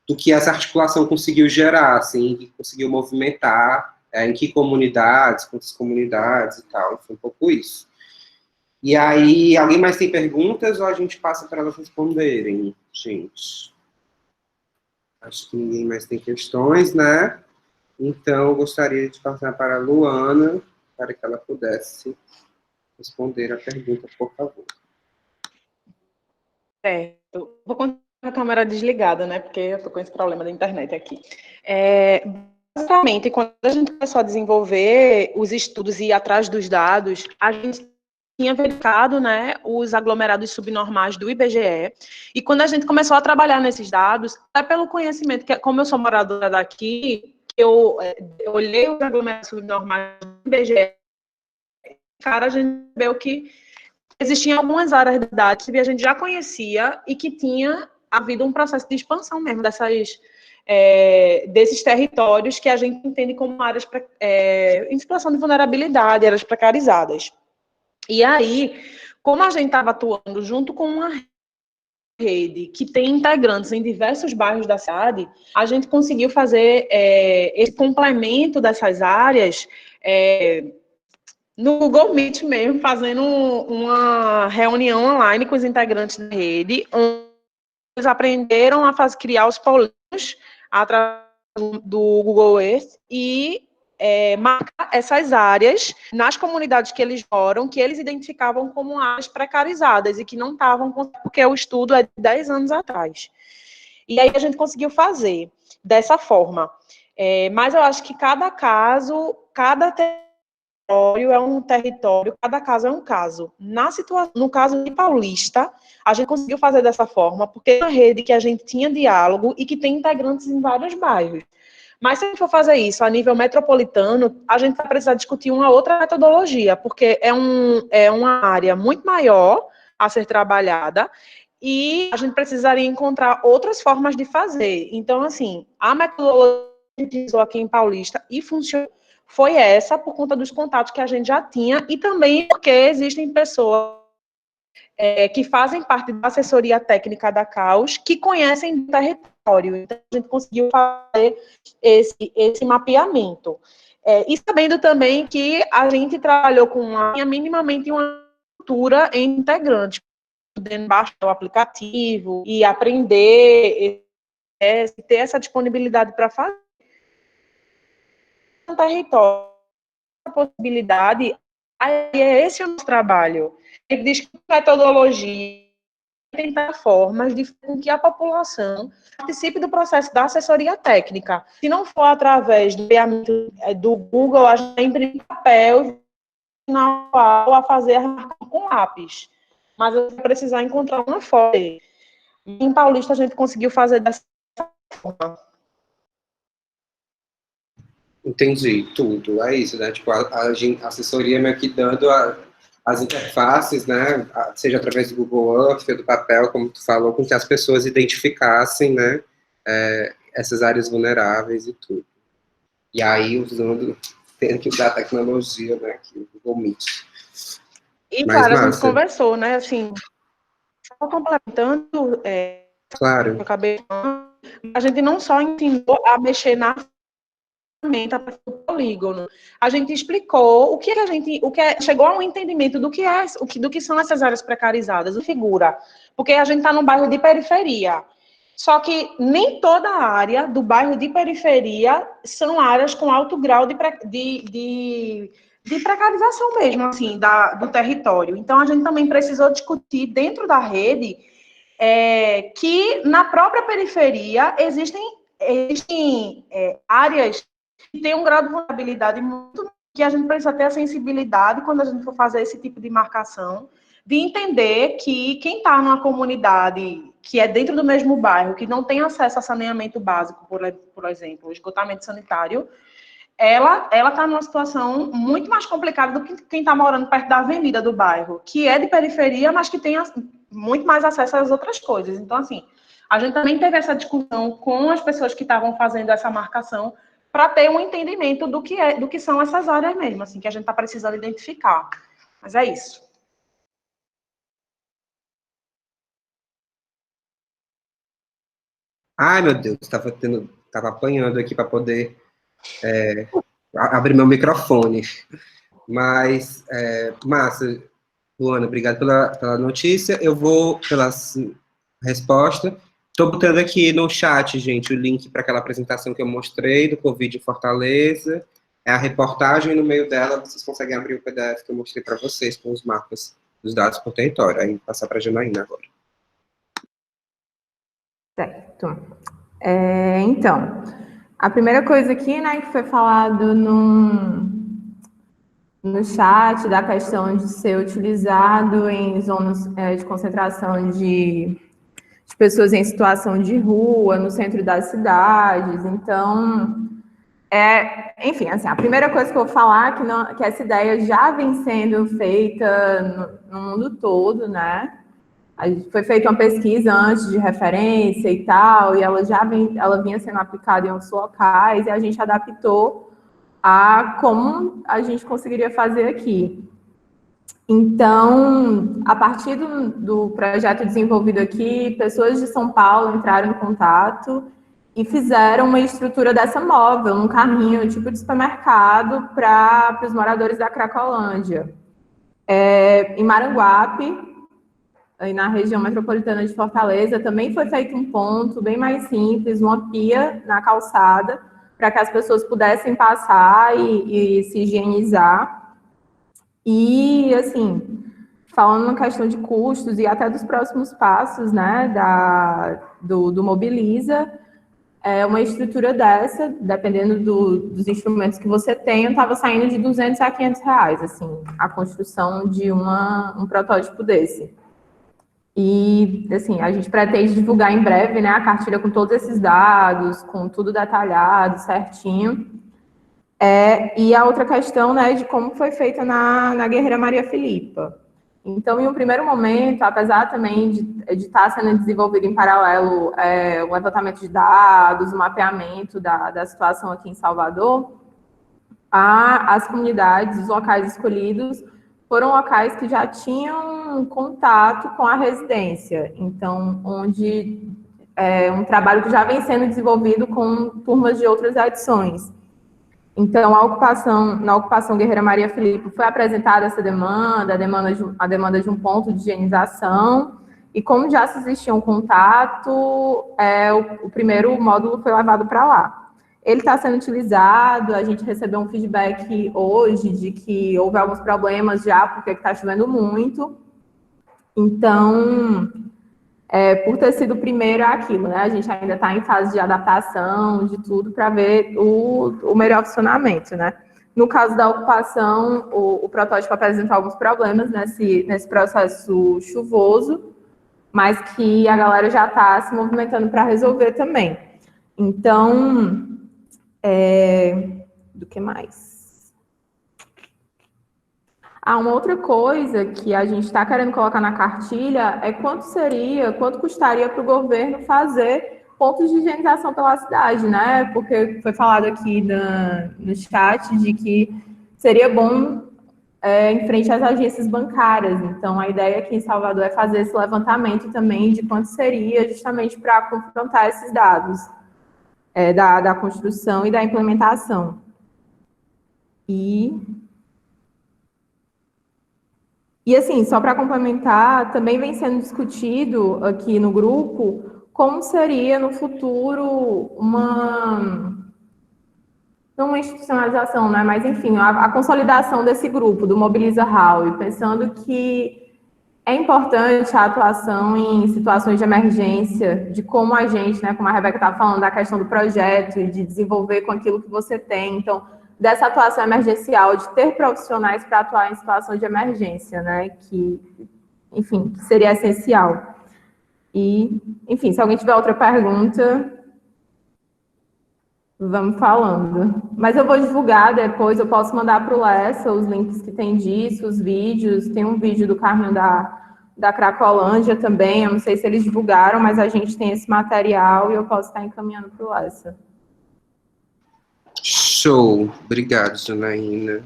do que essa articulação conseguiu gerar, assim, que conseguiu movimentar, em que comunidades, quantas comunidades e tal, foi um pouco isso. E aí, alguém mais tem perguntas ou a gente passa para elas responderem, gente? Acho que ninguém mais tem questões, né? Então, eu gostaria de passar para a Luana, para que ela pudesse responder a pergunta, por favor. Certo. Vou continuar com a câmera desligada, né? Porque eu estou com esse problema da internet aqui. Basicamente, quando a gente começou a desenvolver os estudos e ir atrás dos dados, a gente tinha verificado, né, os aglomerados subnormais do IBGE, e quando a gente começou a trabalhar nesses dados, até pelo conhecimento, que como eu sou moradora daqui, eu olhei os aglomerados subnormais do IBGE, cara, a gente viu que existiam algumas áreas da cidade que a gente já conhecia e que tinha havido um processo de expansão mesmo desses territórios que a gente entende como áreas em situação de vulnerabilidade, áreas precarizadas. E aí, como a gente estava atuando junto com uma rede que tem integrantes em diversos bairros da cidade, a gente conseguiu fazer esse complemento dessas áreas no Google Meet mesmo, fazendo uma reunião online com os integrantes da rede, onde eles aprenderam a criar os polinhos através do Google Earth e marcar essas áreas nas comunidades que eles moram, que eles identificavam como áreas precarizadas e que não estavam, porque o estudo é de 10 anos atrás. E aí a gente conseguiu fazer dessa forma. Mas eu acho que cada caso, cada território é um território, cada caso é um caso. No caso de Paulista, a gente conseguiu fazer dessa forma, porque é uma rede que a gente tinha diálogo e que tem integrantes em vários bairros. Mas se a gente for fazer isso a nível metropolitano, a gente vai precisar discutir uma outra metodologia, porque é uma área muito maior a ser trabalhada e a gente precisaria encontrar outras formas de fazer. Então, assim, a metodologia que a gente utilizou aqui em Paulista e funcionou foi essa, por conta dos contatos que a gente já tinha e também porque existem pessoas que fazem parte da assessoria técnica da CAUS, que conhecem o território. Então, a gente conseguiu fazer esse mapeamento. E sabendo também que a gente trabalhou com minimamente uma cultura em integrantes, podendo baixar o aplicativo e aprender, ter essa disponibilidade para fazer. Um território, a possibilidade, esse é o nosso trabalho. Ele diz que metodologia tentar formas de que a população participe do processo da assessoria técnica. Se não for através do Google, a gente imprime papel a fazer a marcação com lápis. Mas eu vou precisar encontrar uma forma. Em Paulista, a gente conseguiu fazer dessa forma. Entendi, tudo. É isso, né? Tipo, a assessoria meio que dando as interfaces, né? Seja através do Google Earth, do papel, como tu falou, com que as pessoas identificassem, né? Essas áreas vulneráveis e tudo. E aí, usando dentro da tecnologia, né? Aqui, o Google Meet. E, claro, a gente conversou, né? Assim, só complementando, claro. Eu acabei, a gente não só ensinou a mexer na do polígono. A gente explicou chegou a um entendimento do que são essas áreas precarizadas, figura, porque a gente está num bairro de periferia. Só que nem toda a área do bairro de periferia são áreas com alto grau de precarização mesmo, assim, do território. Então, a gente também precisou discutir dentro da rede que na própria periferia existem áreas que tem um grau de vulnerabilidade muito que a gente precisa ter a sensibilidade quando a gente for fazer esse tipo de marcação, de entender que quem está numa comunidade que é dentro do mesmo bairro, que não tem acesso a saneamento básico, por exemplo, esgotamento sanitário, ela está numa situação muito mais complicada do que quem está morando perto da avenida do bairro, que é de periferia, mas que tem muito mais acesso às outras coisas. Então, assim, a gente também teve essa discussão com as pessoas que estavam fazendo essa marcação, para ter um entendimento do que são essas áreas mesmo, assim, que a gente está precisando identificar. Mas é isso. Ai, meu Deus, estava apanhando aqui para poder abrir meu microfone. Mas, massa, Luana, obrigado pela notícia. Eu vou pela resposta. Estou botando aqui no chat, gente, o link para aquela apresentação que eu mostrei do Covid em Fortaleza. É a reportagem, no meio dela vocês conseguem abrir o PDF que eu mostrei para vocês, com os mapas dos dados por território. Aí, passar para a Janaína agora. Certo. Então, a primeira coisa aqui, né, que foi falado no chat, da questão de ser utilizado em zonas de concentração de pessoas em situação de rua, no centro das cidades. Então, enfim, assim, a primeira coisa que eu vou falar é que essa ideia já vem sendo feita no mundo todo, né? Foi feita uma pesquisa antes de referência e tal, e ela vinha sendo aplicada em outros locais, e a gente adaptou a como a gente conseguiria fazer aqui. Então, a partir do projeto desenvolvido aqui, pessoas de São Paulo entraram em contato e fizeram uma estrutura dessa móvel, um carrinho tipo de supermercado para os moradores da Cracolândia. Em Maranguape, aí na região metropolitana de Fortaleza, também foi feito um ponto bem mais simples, uma pia na calçada, para que as pessoas pudessem passar e se higienizar. E, assim, falando na questão de custos e até dos próximos passos, né, do Mobiliza, uma estrutura dessa, dependendo dos instrumentos que você tem, estava saindo de 200 a 500 reais, assim, a construção de um protótipo desse. E, assim, a gente pretende divulgar em breve, né, a cartilha com todos esses dados, com tudo detalhado, certinho. E a outra questão, né, de como foi feita na Guerreira Maria Filipa. Então, em um primeiro momento, apesar também de estar sendo desenvolvido em paralelo o levantamento de dados, o mapeamento da situação aqui em Salvador, as comunidades, os locais escolhidos, foram locais que já tinham contato com a residência. Então, onde um trabalho que já vem sendo desenvolvido com turmas de outras edições. Então, na ocupação Guerreira Maria Filipe foi apresentada essa demanda, a demanda de um ponto de higienização, e como já se existia um contato, o primeiro módulo foi levado para lá. Ele está sendo utilizado, a gente recebeu um feedback hoje de que houve alguns problemas já, porque está chovendo muito. Então, por ter sido o primeiro é aquilo, né? A gente ainda está em fase de adaptação, de tudo, para ver o melhor funcionamento, né? No caso da ocupação, o protótipo apresentou alguns problemas nesse processo chuvoso, mas que a galera já está se movimentando para resolver também. Então, do que mais? Uma outra coisa que a gente está querendo colocar na cartilha é quanto custaria para o governo fazer pontos de higienização pela cidade, né? Porque foi falado aqui no chat de que seria bom em frente às agências bancárias. Então, a ideia aqui em Salvador é fazer esse levantamento também de quanto seria justamente para confrontar esses dados da construção e da implementação. E assim, só para complementar, também vem sendo discutido aqui no grupo como seria no futuro não uma institucionalização, né? Mas enfim, a consolidação desse grupo, do Mobiliza Hall, pensando que é importante a atuação em situações de emergência, de como a gente, né, como a Rebeca estava falando, da questão do projeto e de desenvolver com aquilo que você tem. Então, dessa atuação emergencial, de ter profissionais para atuar em situação de emergência, né, que, enfim, que seria essencial. E, enfim, se alguém tiver outra pergunta, vamos falando. Mas eu vou divulgar depois, eu posso mandar para o Lessa os links que tem disso, os vídeos, tem um vídeo do carrinho da Cracolândia também, eu não sei se eles divulgaram, mas a gente tem esse material e eu posso estar encaminhando para o Lessa. Show, obrigado, Janaína.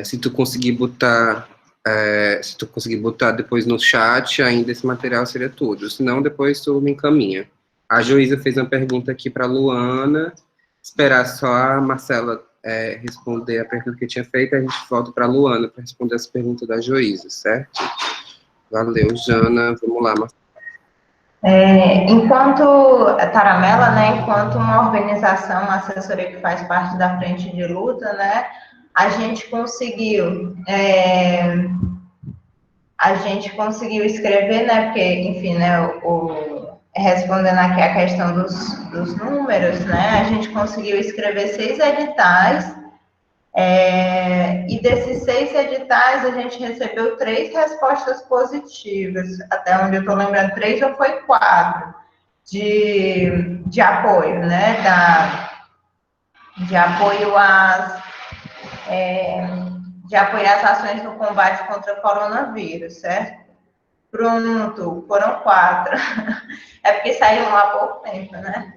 Se tu conseguir botar depois no chat, ainda esse material seria tudo, senão depois tu me encaminha. A Joísa fez uma pergunta aqui para a Luana, esperar só a Marcela responder a pergunta que eu tinha feito, a gente volta para a Luana para responder essa pergunta da Joísa, certo? Valeu, Jana, vamos lá, Marcela. Enquanto Taramela, né, enquanto uma organização, uma assessoria que faz parte da frente de luta, né, a gente conseguiu escrever, né, porque, enfim, né, respondendo aqui a questão dos números, né, a gente conseguiu escrever 6 editais, e desses 6 editais a gente recebeu 3 respostas positivas, até onde eu estou lembrando, 3 ou foi 4, de apoio, né, de apoio às ações no combate contra o coronavírus, certo? Pronto, foram 4. É porque saíram há pouco tempo, né?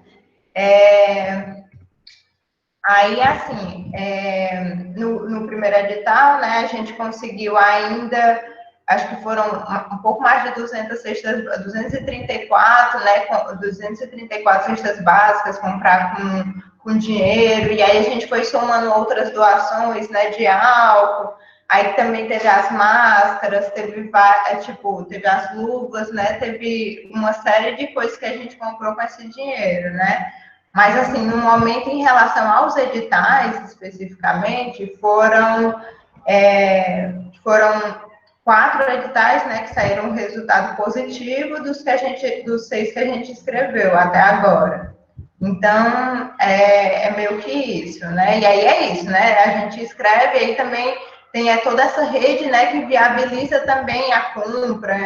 Aí, assim, no primeiro edital, né, a gente conseguiu ainda, acho que foram um pouco mais de 200 cestas, 234, né, 234 cestas básicas, comprar com dinheiro, e aí a gente foi somando outras doações, né, de álcool, aí também teve as máscaras, teve as luvas, né, teve uma série de coisas que a gente comprou com esse dinheiro, né. Mas, assim, no momento, em relação aos editais, especificamente, foram 4 editais, né, que saíram um resultado positivo dos 6 que a gente escreveu até agora. Então, é meio que isso, né? E aí é isso, né? A gente escreve, e aí também tem toda essa rede, né, que viabiliza também a compra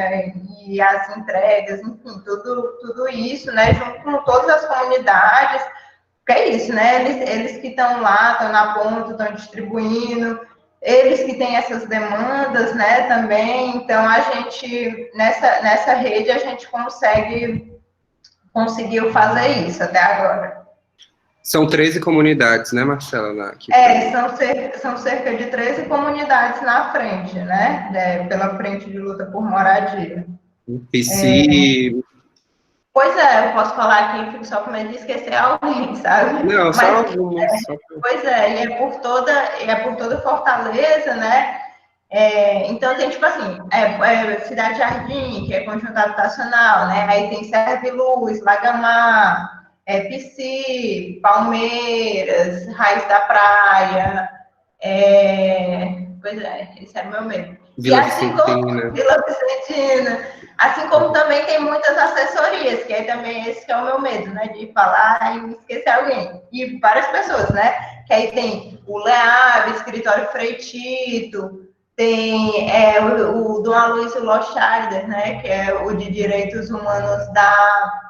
e as entregas, enfim, tudo isso, né, junto com todas as comunidades, porque é isso, né, eles que estão lá, estão na ponta, estão distribuindo, eles que têm essas demandas, né, também, então a gente, nessa rede, a gente conseguiu fazer isso até agora. São 13 comunidades, né, Marcela? São cerca de 13 comunidades na frente, né? Pela Frente de Luta por Moradia. PC. Pois é, eu posso falar aqui, fico só com medo de esquecer alguém, sabe? Não, só Mas, algumas. pois é, e é por toda Fortaleza, né? Então tem, tipo assim, Cidade Jardim, que é conjunto habitacional, né? Aí tem Serve Luz, Lagamar, Pici, Palmeiras, Raiz da Praia, pois é, esse era o meu medo. Vila E assim como Vicentina. Vila Vicentina, assim como também tem muitas assessorias, que aí também esse que é o meu medo, né? De falar e esquecer alguém. E várias pessoas, né? Que aí tem o LEAB, Escritório Freitito, tem o Dom Aloysio Locharder, né? Que é o de Direitos Humanos da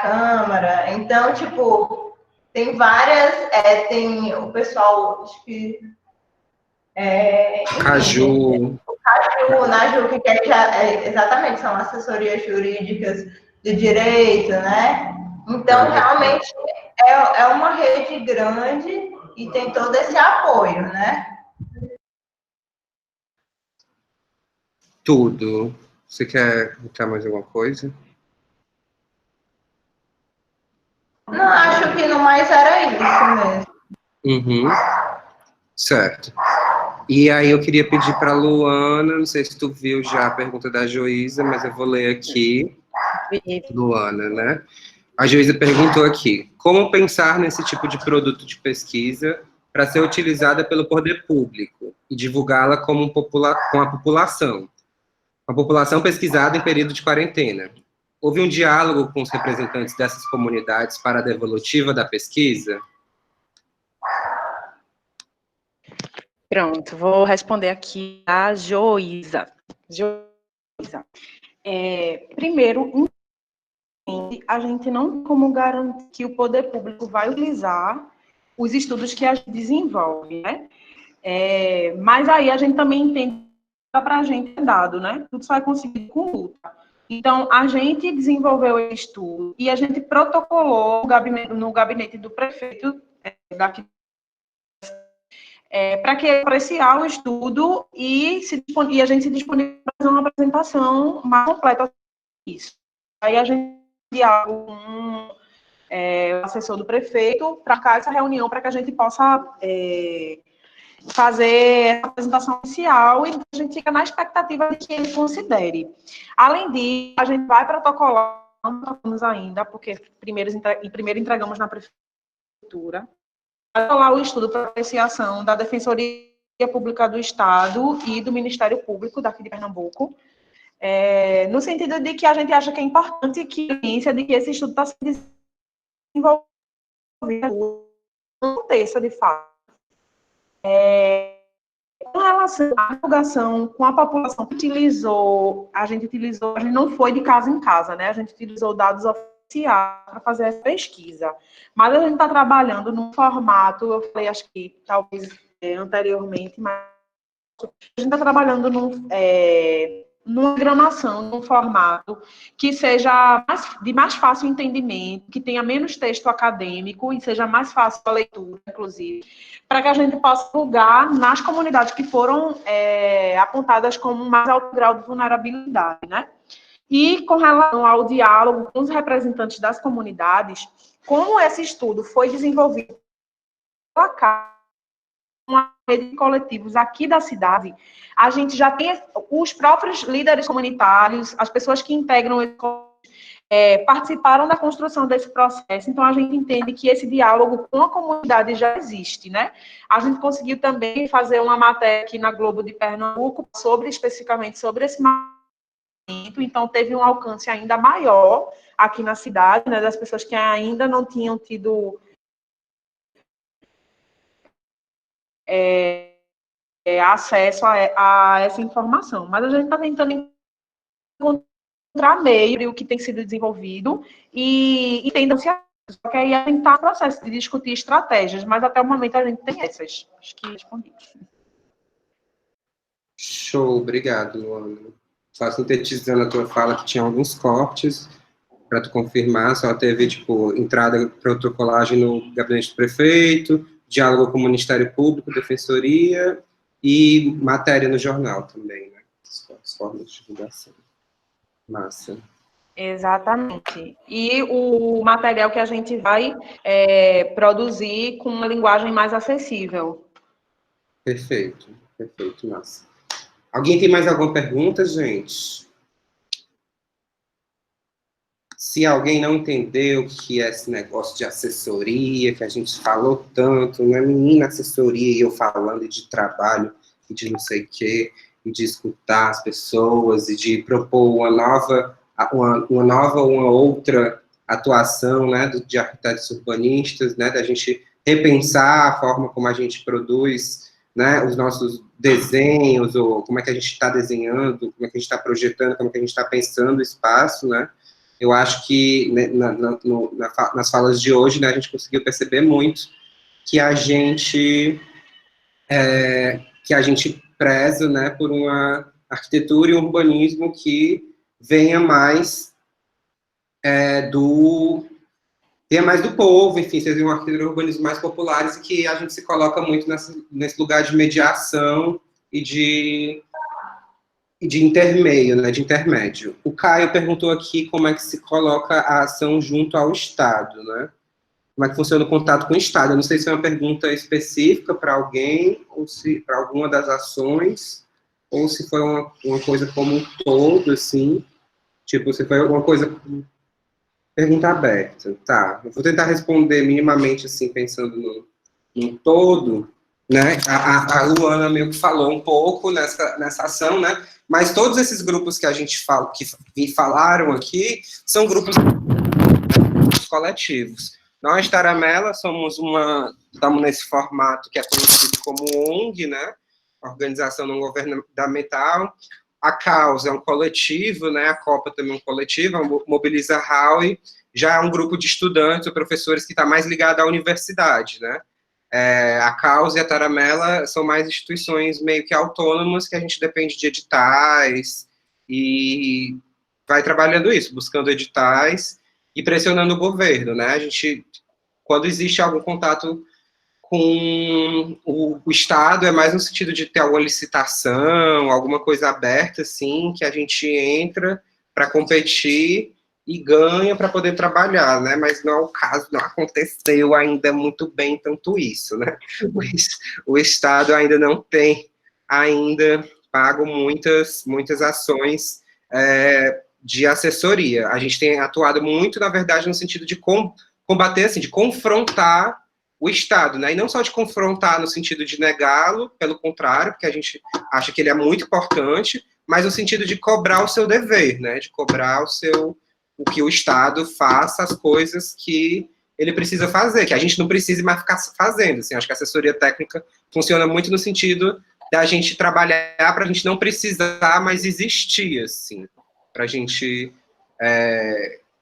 Câmara. Então, tipo, tem várias, tem o pessoal, acho que Caju. O Naju, exatamente, são assessorias jurídicas de direito, né? Então, realmente, é uma rede grande e tem todo esse apoio, né? Tudo. Você quer botar mais alguma coisa? Não, acho que no mais era isso mesmo. Uhum. Certo. E aí eu queria pedir para a Luana, não sei se tu viu já a pergunta da Joísa, mas eu vou ler aqui. Luana, né? A Joísa perguntou aqui, como pensar nesse tipo de produto de pesquisa para ser utilizada pelo poder público e divulgá-la com a população pesquisada em período de quarentena? Houve um diálogo com os representantes dessas comunidades para a devolutiva da pesquisa? Pronto, vou responder aqui a Joísa. Primeiro, a gente não tem como garantir que o poder público vai utilizar os estudos que a gente desenvolve, né? Mas aí a gente também entende que para a gente é dado, né? Tudo só é conseguido com luta. Então, a gente desenvolveu o estudo e a gente protocolou no gabinete do prefeito daqui para que apreciar o estudo e a gente se disponibiliza para fazer uma apresentação mais completa disso. Aí a gente dialoga com o assessor do prefeito para marcar essa reunião para que a gente possa fazer a apresentação inicial e a gente fica na expectativa de que ele considere. Além disso, a gente vai protocolar, não protocolamos ainda, porque primeiro entregamos na prefeitura, lá o estudo para apreciação da Defensoria Pública do Estado e do Ministério Público daqui de Pernambuco, no sentido de que a gente acha que é importante que a ciência de que esse estudo está sendo desenvolvido não aconteça de fato. Com relação à divulgação com a população que a gente não foi de casa em casa, né? A gente utilizou dados oficiais para fazer essa pesquisa. Mas a gente está trabalhando num formato, eu falei, acho que talvez anteriormente, mas a gente está trabalhando numa programação, num formato que seja de mais fácil entendimento, que tenha menos texto acadêmico e seja mais fácil a leitura, inclusive, para que a gente possa divulgar nas comunidades que foram apontadas como mais alto grau de vulnerabilidade, né? E com relação ao diálogo com os representantes das comunidades, como esse estudo foi desenvolvido pela uma rede de coletivos aqui da cidade, a gente já tem os próprios líderes comunitários, as pessoas que integram participaram da construção desse processo, então a gente entende que esse diálogo com a comunidade já existe, né? A gente conseguiu também fazer uma matéria aqui na Globo de Pernambuco especificamente sobre esse movimento, então teve um alcance ainda maior aqui na cidade, né, das pessoas que ainda não tinham tido acesso a essa informação. Mas a gente está tentando encontrar meio o que tem sido desenvolvido e tendo se só que aí a gente está no processo de discutir estratégias, mas até o momento a gente tem essas. Acho que respondi. Show, obrigado, Luana. Só sintetizando a tua fala, que tinha alguns cortes, para tu confirmar, só teve, tipo, entrada protocolagem no gabinete do prefeito, diálogo com o Ministério Público, Defensoria, e matéria no jornal também, né? As formas de divulgação. Massa. Exatamente. E o material que a gente vai produzir com uma linguagem mais acessível. Perfeito, massa. Alguém tem mais alguma pergunta, gente? Se alguém não entendeu o que é esse negócio de assessoria, que a gente falou tanto, não é menina assessoria e eu falando de trabalho e de não sei o quê, e de escutar as pessoas e de propor uma outra atuação, né, de arquitetos urbanistas, né, da gente repensar a forma como a gente produz, né, os nossos desenhos, ou como é que a gente está desenhando, como é que a gente está projetando, como é que a gente está pensando o espaço, né. Eu acho que nas falas de hoje, né, a gente conseguiu perceber muito que a gente preza, né, por uma arquitetura e um urbanismo que venha mais do povo, enfim, seja uma arquitetura e um urbanismo mais populares e que a gente se coloca muito nesse lugar de mediação e de intermeio, né, de intermédio. O Caio perguntou aqui como é que se coloca a ação junto ao Estado, né? Como é que funciona o contato com o Estado? Eu não sei se é uma pergunta específica para alguém, ou se para alguma das ações, ou se foi uma coisa como um todo, assim, tipo, se foi alguma coisa... Pergunta aberta, tá. Eu vou tentar responder minimamente, assim, pensando no todo, né? A Luana meio que falou um pouco nessa ação, né? Mas todos esses grupos que a gente falaram aqui são grupos coletivos. Nós, Taramela, estamos nesse formato que é conhecido como ONG, né? Organização Não Governamental. A Causa é um coletivo, né? A Copa também é um coletivo, a Mobiliza Howe já é um grupo de estudantes ou professores que está mais ligado à universidade, né? A Causa e a Taramela são mais instituições meio que autônomas, que a gente depende de editais e vai trabalhando isso, buscando editais e pressionando o governo, né? A gente, quando existe algum contato com o Estado, é mais no sentido de ter alguma licitação, alguma coisa aberta, assim, que a gente entra para competir e ganha para poder trabalhar, né? Mas não é o caso, não aconteceu ainda muito bem tanto isso, né? O Estado ainda não tem pago muitas ações de assessoria. A gente tem atuado muito, na verdade, no sentido de combater, assim, de confrontar o Estado, né? E não só de confrontar no sentido de negá-lo, pelo contrário, porque a gente acha que ele é muito importante, mas no sentido de cobrar o seu dever, né? De cobrar o que o Estado faça as coisas que ele precisa fazer, que a gente não precise mais ficar fazendo, assim. Acho que a assessoria técnica funciona muito no sentido da gente trabalhar para a gente não precisar mais existir, assim, para a gente...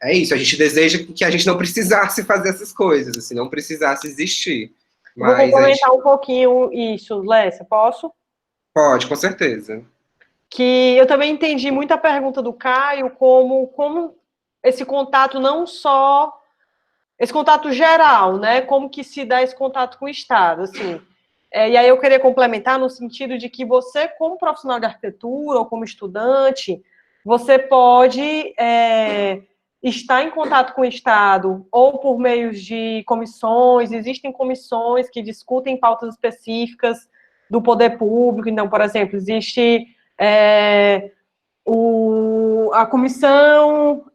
É isso, a gente deseja que a gente não precisasse fazer essas coisas, assim, não precisasse existir. Mas vou complementar um pouquinho isso, Lécia, posso? Pode, com certeza. que eu também entendi muito a pergunta do Caio, como esse contato não só, esse contato geral, né, como que se dá esse contato com o Estado, assim. E aí eu queria complementar no sentido de que você, como profissional de arquitetura ou como estudante, você pode estar em contato com o Estado ou por meio de comissões, existem comissões que discutem pautas específicas do poder público, então, por exemplo, existe a Comissão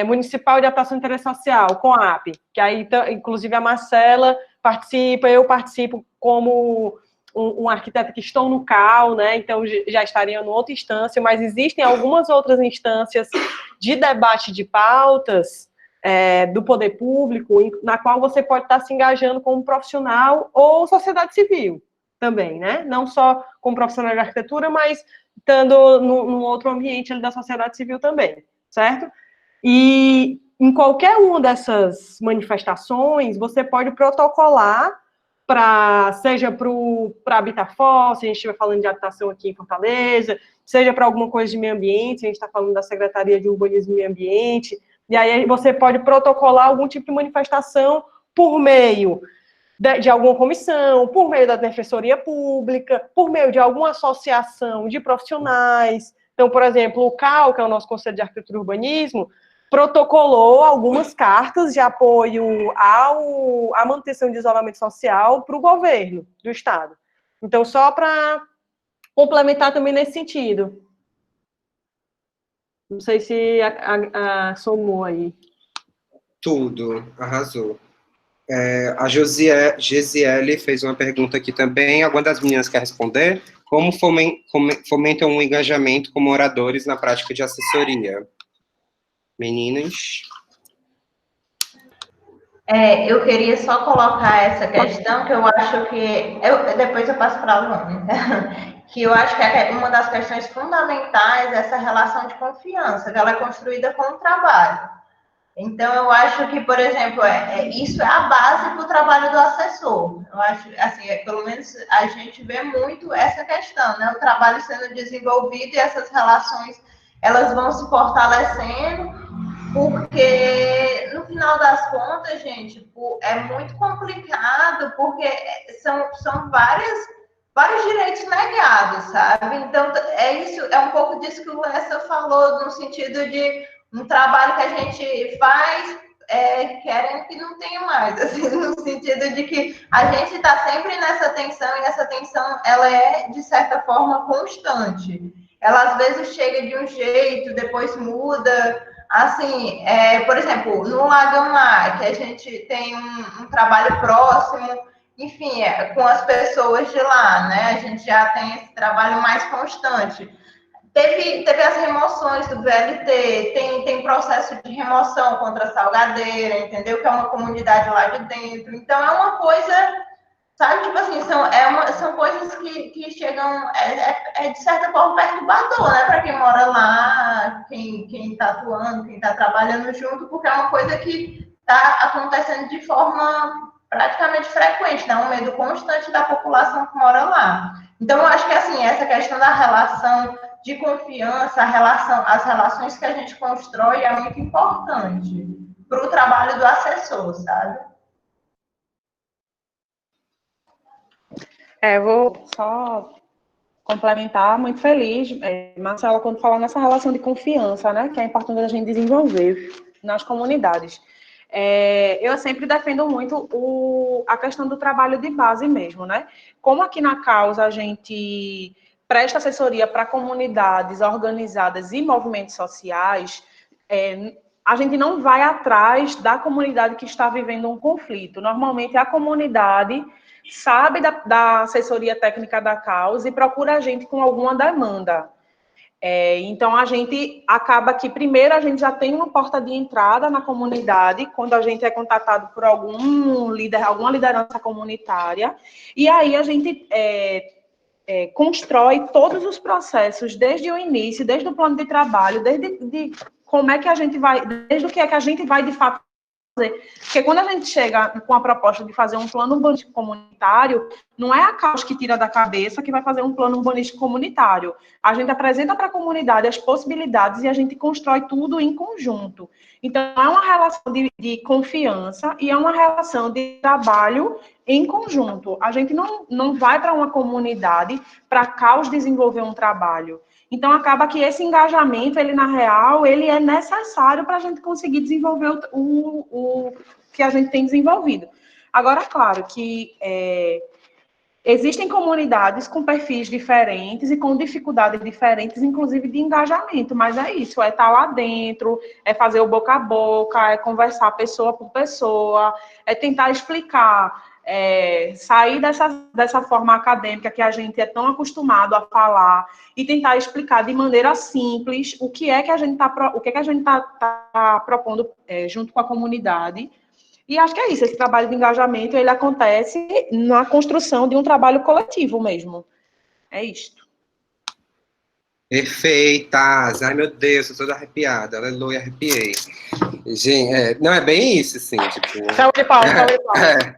Municipal de Atuação e Interesse Social, COAP, que aí, inclusive, a Marcela participa, eu participo como um arquiteto que estou no CAL, né, então já estaria em outra instância, mas existem algumas outras instâncias de debate de pautas do poder público, na qual você pode estar se engajando como profissional ou sociedade civil também, né, não só como profissional de arquitetura, mas estando num outro ambiente ali da sociedade civil também, certo? E em qualquer uma dessas manifestações, você pode protocolar seja para Habitafor, se a gente estiver falando de habitação aqui em Fortaleza, seja para alguma coisa de meio ambiente, se a gente está falando da Secretaria de Urbanismo e Meio Ambiente, e aí você pode protocolar algum tipo de manifestação por meio de alguma comissão, por meio da Defensoria Pública, por meio de alguma associação de profissionais. Então, por exemplo, o CAL, que é o nosso Conselho de Arquitetura e Urbanismo, protocolou algumas cartas de apoio à manutenção de isolamento social para o governo do Estado. Então, só para complementar também nesse sentido. Não sei se somou aí. Tudo, arrasou. A Gesiele fez uma pergunta aqui também. Alguma das meninas quer responder? Como fomentam um engajamento com moradores na prática de assessoria? Meninas? Eu queria só colocar essa questão, que eu acho que... depois eu passo para a Luana. Que eu acho que uma das questões fundamentais é essa relação de confiança, que ela é construída com o trabalho. Então, eu acho que, por exemplo, isso é a base para o trabalho do assessor. Eu acho, assim, pelo menos a gente vê muito essa questão, né? O trabalho sendo desenvolvido e essas relações, elas vão se fortalecendo, porque, no final das contas, gente, é muito complicado, porque são vários direitos negados, sabe? Então, é um pouco disso que o Lessa falou, no sentido de um trabalho que a gente faz querendo que não tenha mais, assim, no sentido de que a gente está sempre nessa tensão, e essa tensão, ela é, de certa forma, constante. Ela, às vezes, chega de um jeito, depois muda. Assim, por exemplo, no Lagamar, que a gente tem um trabalho próximo, enfim, com as pessoas de lá, né? A gente já tem esse trabalho mais constante. Teve as remoções do VLT, tem processo de remoção contra a Salgadeira, entendeu? Que é uma comunidade lá de dentro. Então, é uma coisa, sabe? Tipo assim, são coisas que chegam, de certa forma, perturbador, né? Para quem mora lá, quem está atuando, quem está trabalhando junto, porque é uma coisa que está acontecendo de forma praticamente frequente, né? Um medo constante da população que mora lá. Então, eu acho que, assim, essa questão da relação de confiança, as relações que a gente constrói é muito importante para o trabalho do assessor, sabe? Vou só complementar, muito feliz, Marcela, quando fala nessa relação de confiança, né, que é importante a gente desenvolver nas comunidades. Eu sempre defendo muito a questão do trabalho de base mesmo, né? Como aqui na causa a gente presta assessoria para comunidades organizadas e movimentos sociais, a gente não vai atrás da comunidade que está vivendo um conflito. Normalmente a comunidade sabe da assessoria técnica da causa e procura a gente com alguma demanda. Então, a gente acaba que, primeiro, a gente já tem uma porta de entrada na comunidade, quando a gente é contatado por alguma liderança comunitária, e aí a gente constrói todos os processos, desde o início, desde o plano de trabalho, desde como é que a gente vai, desde o que é que a gente vai, de fato, Porque quando a gente chega com a proposta de fazer um plano urbanístico comunitário, não é a CAUS que tira da cabeça que vai fazer um plano urbanístico comunitário. A gente apresenta para a comunidade as possibilidades e a gente constrói tudo em conjunto. Então, é uma relação de confiança e é uma relação de trabalho em conjunto. A gente não vai para uma comunidade para a CAUS desenvolver um trabalho. Então, acaba que esse engajamento, ele, na real, ele é necessário para a gente conseguir desenvolver o que a gente tem desenvolvido. Agora, claro que existem comunidades com perfis diferentes e com dificuldades diferentes, inclusive de engajamento, mas é isso, é estar lá dentro, é fazer o boca a boca, é conversar pessoa por pessoa, é tentar explicar, sair dessa forma acadêmica que a gente é tão acostumado a falar e tentar explicar de maneira simples o que é que a gente está propondo junto com a comunidade. E acho que é isso, esse trabalho de engajamento, ele acontece na construção de um trabalho coletivo mesmo. É isto. Perfeitas! Ai, meu Deus, eu tô toda arrepiada. Aleluia, arrepiei. Gente, não, é bem isso, assim, tipo... Salve de palmas, salve de palmas.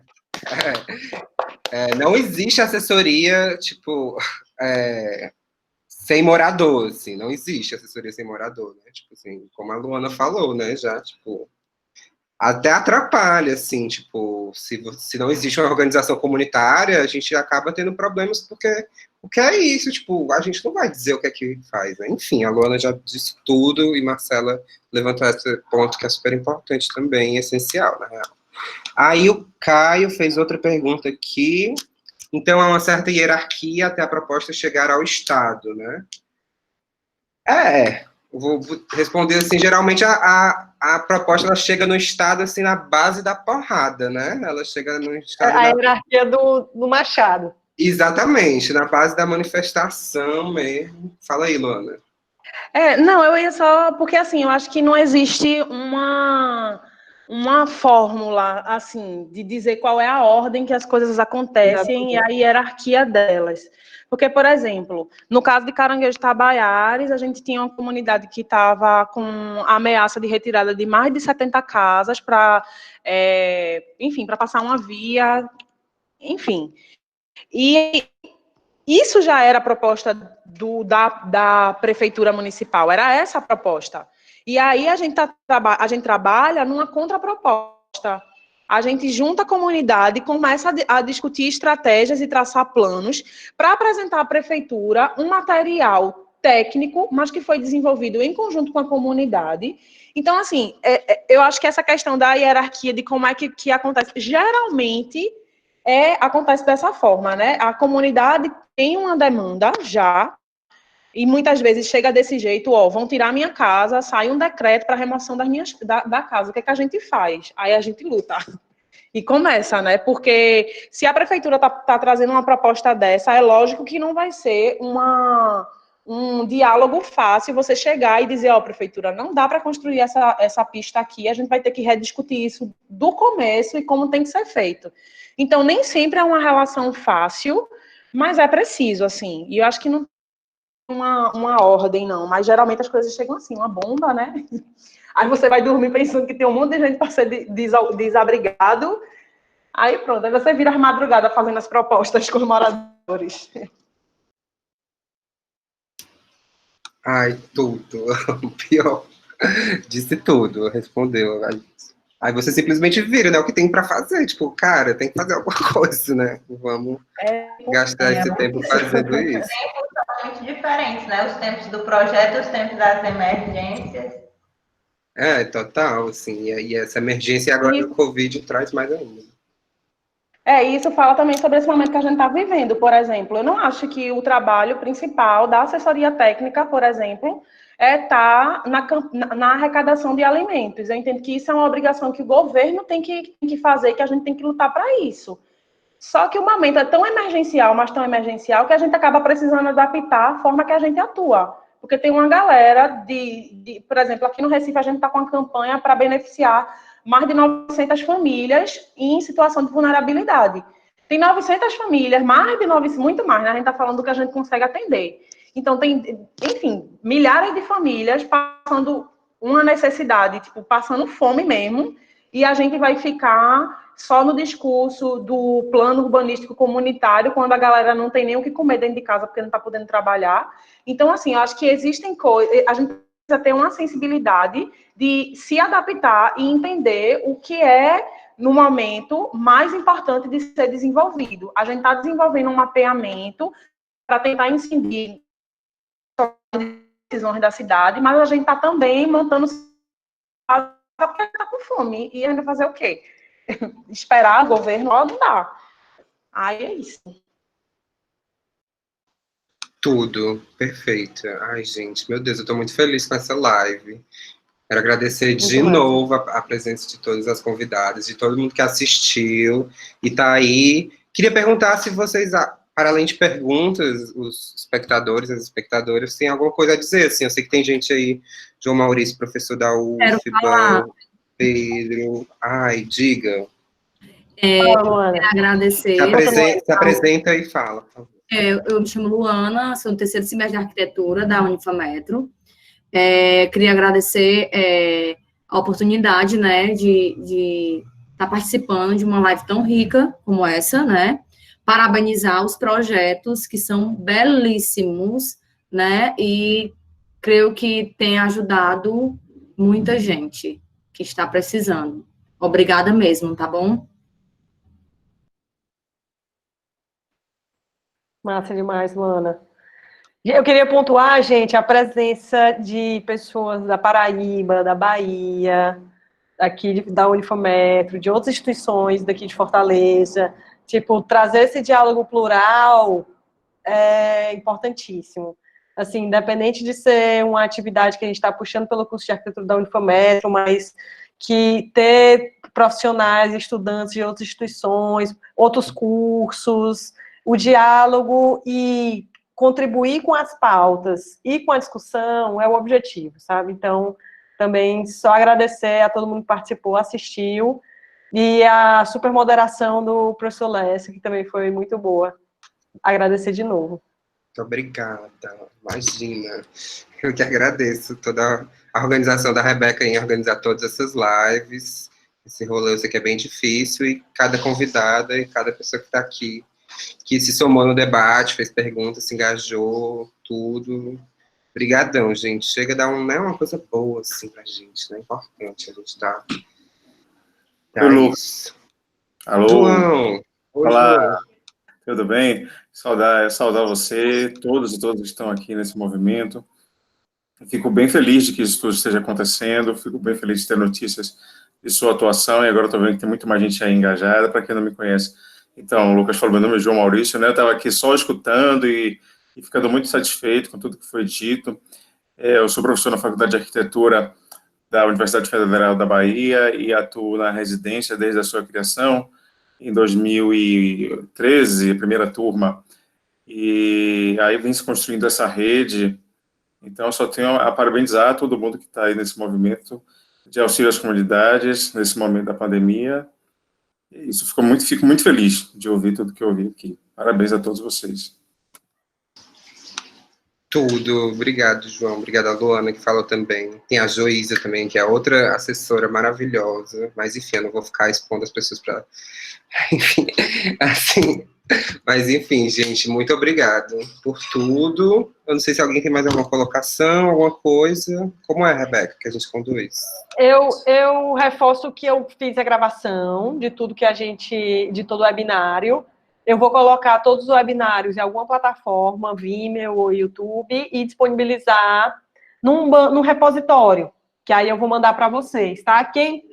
Não existe assessoria, tipo, sem morador, assim, não existe assessoria sem morador, né? Tipo assim, como a Luana falou, né, já, tipo... Até atrapalha, assim, tipo, se não existe uma organização comunitária, a gente acaba tendo problemas, porque o que é isso, tipo, a gente não vai dizer o que é que faz, né? Enfim, a Luana já disse tudo e Marcela levantou esse ponto que é super importante também, essencial, na real. Aí o Caio fez outra pergunta aqui. Então, há uma certa hierarquia até a proposta chegar ao Estado, né? Eu vou responder assim, geralmente a proposta ela chega no Estado assim na base da porrada, né? Ela chega no Estado... A hierarquia do Machado. Exatamente, na base da manifestação mesmo. Fala aí, Luana. Não, eu ia só... Porque, assim, eu acho que não existe uma fórmula, assim, de dizer qual é a ordem que as coisas acontecem e a hierarquia delas. Porque, por exemplo, no caso de Caranguejo Tabaiares, a gente tinha uma comunidade que estava com ameaça de retirada de mais de 70 casas para, enfim, para passar uma via, enfim. E isso já era a proposta da prefeitura municipal, era essa a proposta. E aí a gente trabalha numa contraproposta. A gente junta a comunidade e começa a discutir estratégias e traçar planos para apresentar à prefeitura um material técnico, mas que foi desenvolvido em conjunto com a comunidade. Então, assim, eu acho que essa questão da hierarquia, de como é que acontece, geralmente acontece dessa forma, né? A comunidade tem uma demanda já, e muitas vezes chega desse jeito, vão tirar minha casa, sai um decreto para remoção da casa, o que é que a gente faz? Aí a gente luta. E começa, né? Porque se a prefeitura está trazendo uma proposta dessa, é lógico que não vai ser um diálogo fácil você chegar e dizer, prefeitura, não dá para construir essa pista aqui, a gente vai ter que rediscutir isso do começo e como tem que ser feito. Então, nem sempre é uma relação fácil, mas é preciso, assim. E eu acho que não uma ordem, não, mas geralmente as coisas chegam assim, uma bomba, né? Aí você vai dormir pensando que tem um monte de gente para ser desabrigado, aí pronto, aí você vira as madrugadas fazendo as propostas com os moradores. Ai, tudo. Pior. Disse tudo, respondeu. Aí você simplesmente vira, né? O que tem para fazer. Tipo, cara, tem que fazer alguma coisa, né? Vamos gastar esse tempo fazendo isso. Os tempos são muito diferentes, né? Os tempos do projeto, os tempos das emergências. Total, assim. E essa emergência agora do Covid traz mais ainda. Isso fala também sobre esse momento que a gente está vivendo, por exemplo. Eu não acho que o trabalho principal da assessoria técnica, por exemplo, estar na arrecadação de alimentos. Eu entendo que isso é uma obrigação que o governo tem que fazer, que a gente tem que lutar para isso. Só que o momento é tão emergencial, mas tão emergencial, que a gente acaba precisando adaptar a forma que a gente atua. Porque tem uma galera por exemplo, aqui no Recife a gente está com uma campanha para beneficiar mais de 900 famílias em situação de vulnerabilidade. Tem 900 famílias, muito mais, né? A gente está falando do que a gente consegue atender. Então, tem, enfim, milhares de famílias passando uma necessidade, tipo, passando fome mesmo, e a gente vai ficar só no discurso do plano urbanístico comunitário, quando a galera não tem nem o que comer dentro de casa, porque não está podendo trabalhar. Então, assim, eu acho que existem coisas, a gente precisa ter uma sensibilidade de se adaptar e entender o que é, no momento, mais importante de ser desenvolvido. A gente está desenvolvendo um mapeamento para tentar incidir decisões da cidade, mas a gente está também montando porque está com fome. E ainda fazer o quê? Esperar o governo, não dá. Aí é isso. Tudo, perfeito. Ai, gente, meu Deus, eu estou muito feliz com essa live. Quero agradecer de novo a presença de todas as convidadas, de todo mundo que assistiu e está aí. Queria perguntar se vocês, para além de perguntas, os espectadores, as espectadoras, têm alguma coisa a dizer. Assim, eu sei que tem gente aí, João Maurício, professor da UFBA, Pedro. Ai, diga. Quero agradecer. Se apresenta e fala, por favor. Eu me chamo Luana, sou do terceiro semestre de arquitetura da Unifametro. Queria agradecer a oportunidade, né, de estar participando de uma live tão rica como essa, né, parabenizar os projetos que são belíssimos, né, e creio que tem ajudado muita gente que está precisando. Obrigada mesmo, tá bom? Massa demais, Luana. Eu queria pontuar, gente, a presença de pessoas da Paraíba, da Bahia, aqui da Unifametro, de outras instituições daqui de Fortaleza. Tipo, trazer esse diálogo plural é importantíssimo. Assim, independente de ser uma atividade que a gente está puxando pelo curso de arquitetura da Unifametro, mas que ter profissionais, estudantes de outras instituições, outros cursos, o diálogo e contribuir com as pautas e com a discussão é o objetivo, sabe? Então, também só agradecer a todo mundo que participou, assistiu, e a super moderação do professor Lécio, que também foi muito boa. Agradecer de novo. Muito obrigada, imagina. Eu que agradeço toda a organização da Rebeca em organizar todas essas lives. Esse rolê eu sei que é bem difícil, e cada convidada e cada pessoa que está aqui, que se somou no debate, fez perguntas, se engajou, tudo. Obrigadão, gente. Chega a dar uma coisa boa, assim, pra gente, né? Importante a gente tá isso. Alô. João. Oi, Olá. João. Tudo bem? Saudar você, todos e todas que estão aqui nesse movimento. Fico bem feliz de que isso tudo esteja acontecendo, fico bem feliz de ter notícias de sua atuação, e agora estou vendo que tem muito mais gente aí engajada. Para quem não me conhece, então, o Lucas falou, meu nome é João Maurício, né? Eu estava aqui só escutando e ficando muito satisfeito com tudo que foi dito. Eu sou professor na Faculdade de Arquitetura da Universidade Federal da Bahia e atuo na residência desde a sua criação, em 2013, primeira turma, e aí vem se construindo essa rede. Então, só tenho a parabenizar todo mundo que está aí nesse movimento de auxílio às comunidades, nesse momento da pandemia. Isso, fico muito feliz de ouvir tudo que eu ouvi aqui. Parabéns a todos vocês. Tudo. Obrigado, João. Obrigado a Luana, que falou também. Tem a Joísa também, que é outra assessora maravilhosa. Mas, enfim, eu não vou ficar expondo as pessoas para... Enfim, assim... Mas, enfim, gente, muito obrigado por tudo. Eu não sei se alguém tem mais alguma colocação, alguma coisa. Como é, Rebeca, que a gente conduz? Eu reforço que eu fiz a gravação de tudo que de todo o webinário. Eu vou colocar todos os webinários em alguma plataforma, Vimeo ou YouTube, e disponibilizar num repositório, que aí eu vou mandar para vocês, tá? Quem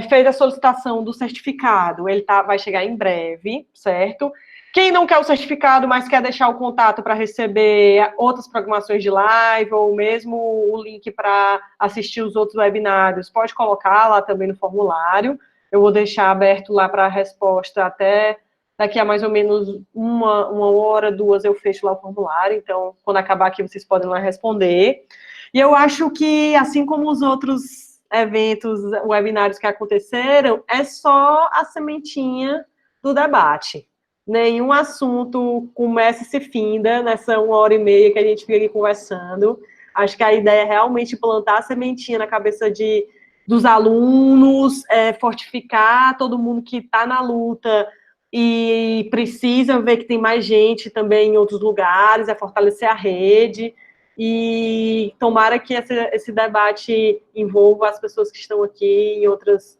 fez a solicitação do certificado, ele vai chegar em breve, certo? Quem não quer o certificado, mas quer deixar o contato para receber outras programações de live, ou mesmo o link para assistir os outros webinários, pode colocar lá também no formulário. Eu vou deixar aberto lá para a resposta até daqui a mais ou menos uma hora, 2, eu fecho lá o formulário. Então, quando acabar aqui, vocês podem lá responder. E eu acho que, assim como os outros eventos, webinários que aconteceram, é só a sementinha do debate. Nenhum assunto começa e se finda nessa 1h30 que a gente fica aqui conversando. Acho que a ideia é realmente plantar a sementinha na cabeça de dos alunos, fortificar todo mundo que está na luta e precisa ver que tem mais gente também em outros lugares, fortalecer a rede, e tomara que esse debate envolva as pessoas que estão aqui em outros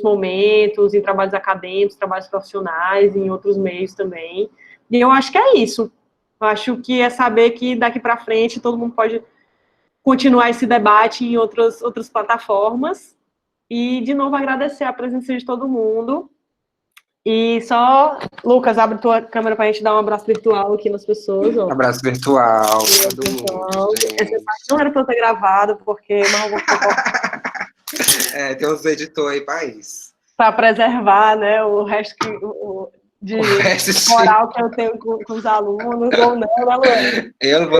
momentos, em trabalhos acadêmicos, trabalhos profissionais, em outros meios também. E eu acho que é isso. Eu acho que é saber que daqui para frente todo mundo pode continuar esse debate em outras plataformas. E, de novo, agradecer a presença de todo mundo. E só, Lucas, abre tua câmera para a gente dar um abraço virtual aqui nas pessoas. Ó. Abraço virtual, todo mundo, Essa parte não era para eu ter gravado, porque não vou tem uns editores aí para isso. Para preservar, né, o resto de moral que eu tenho com os alunos, ou não, né, Luana? Eu não vou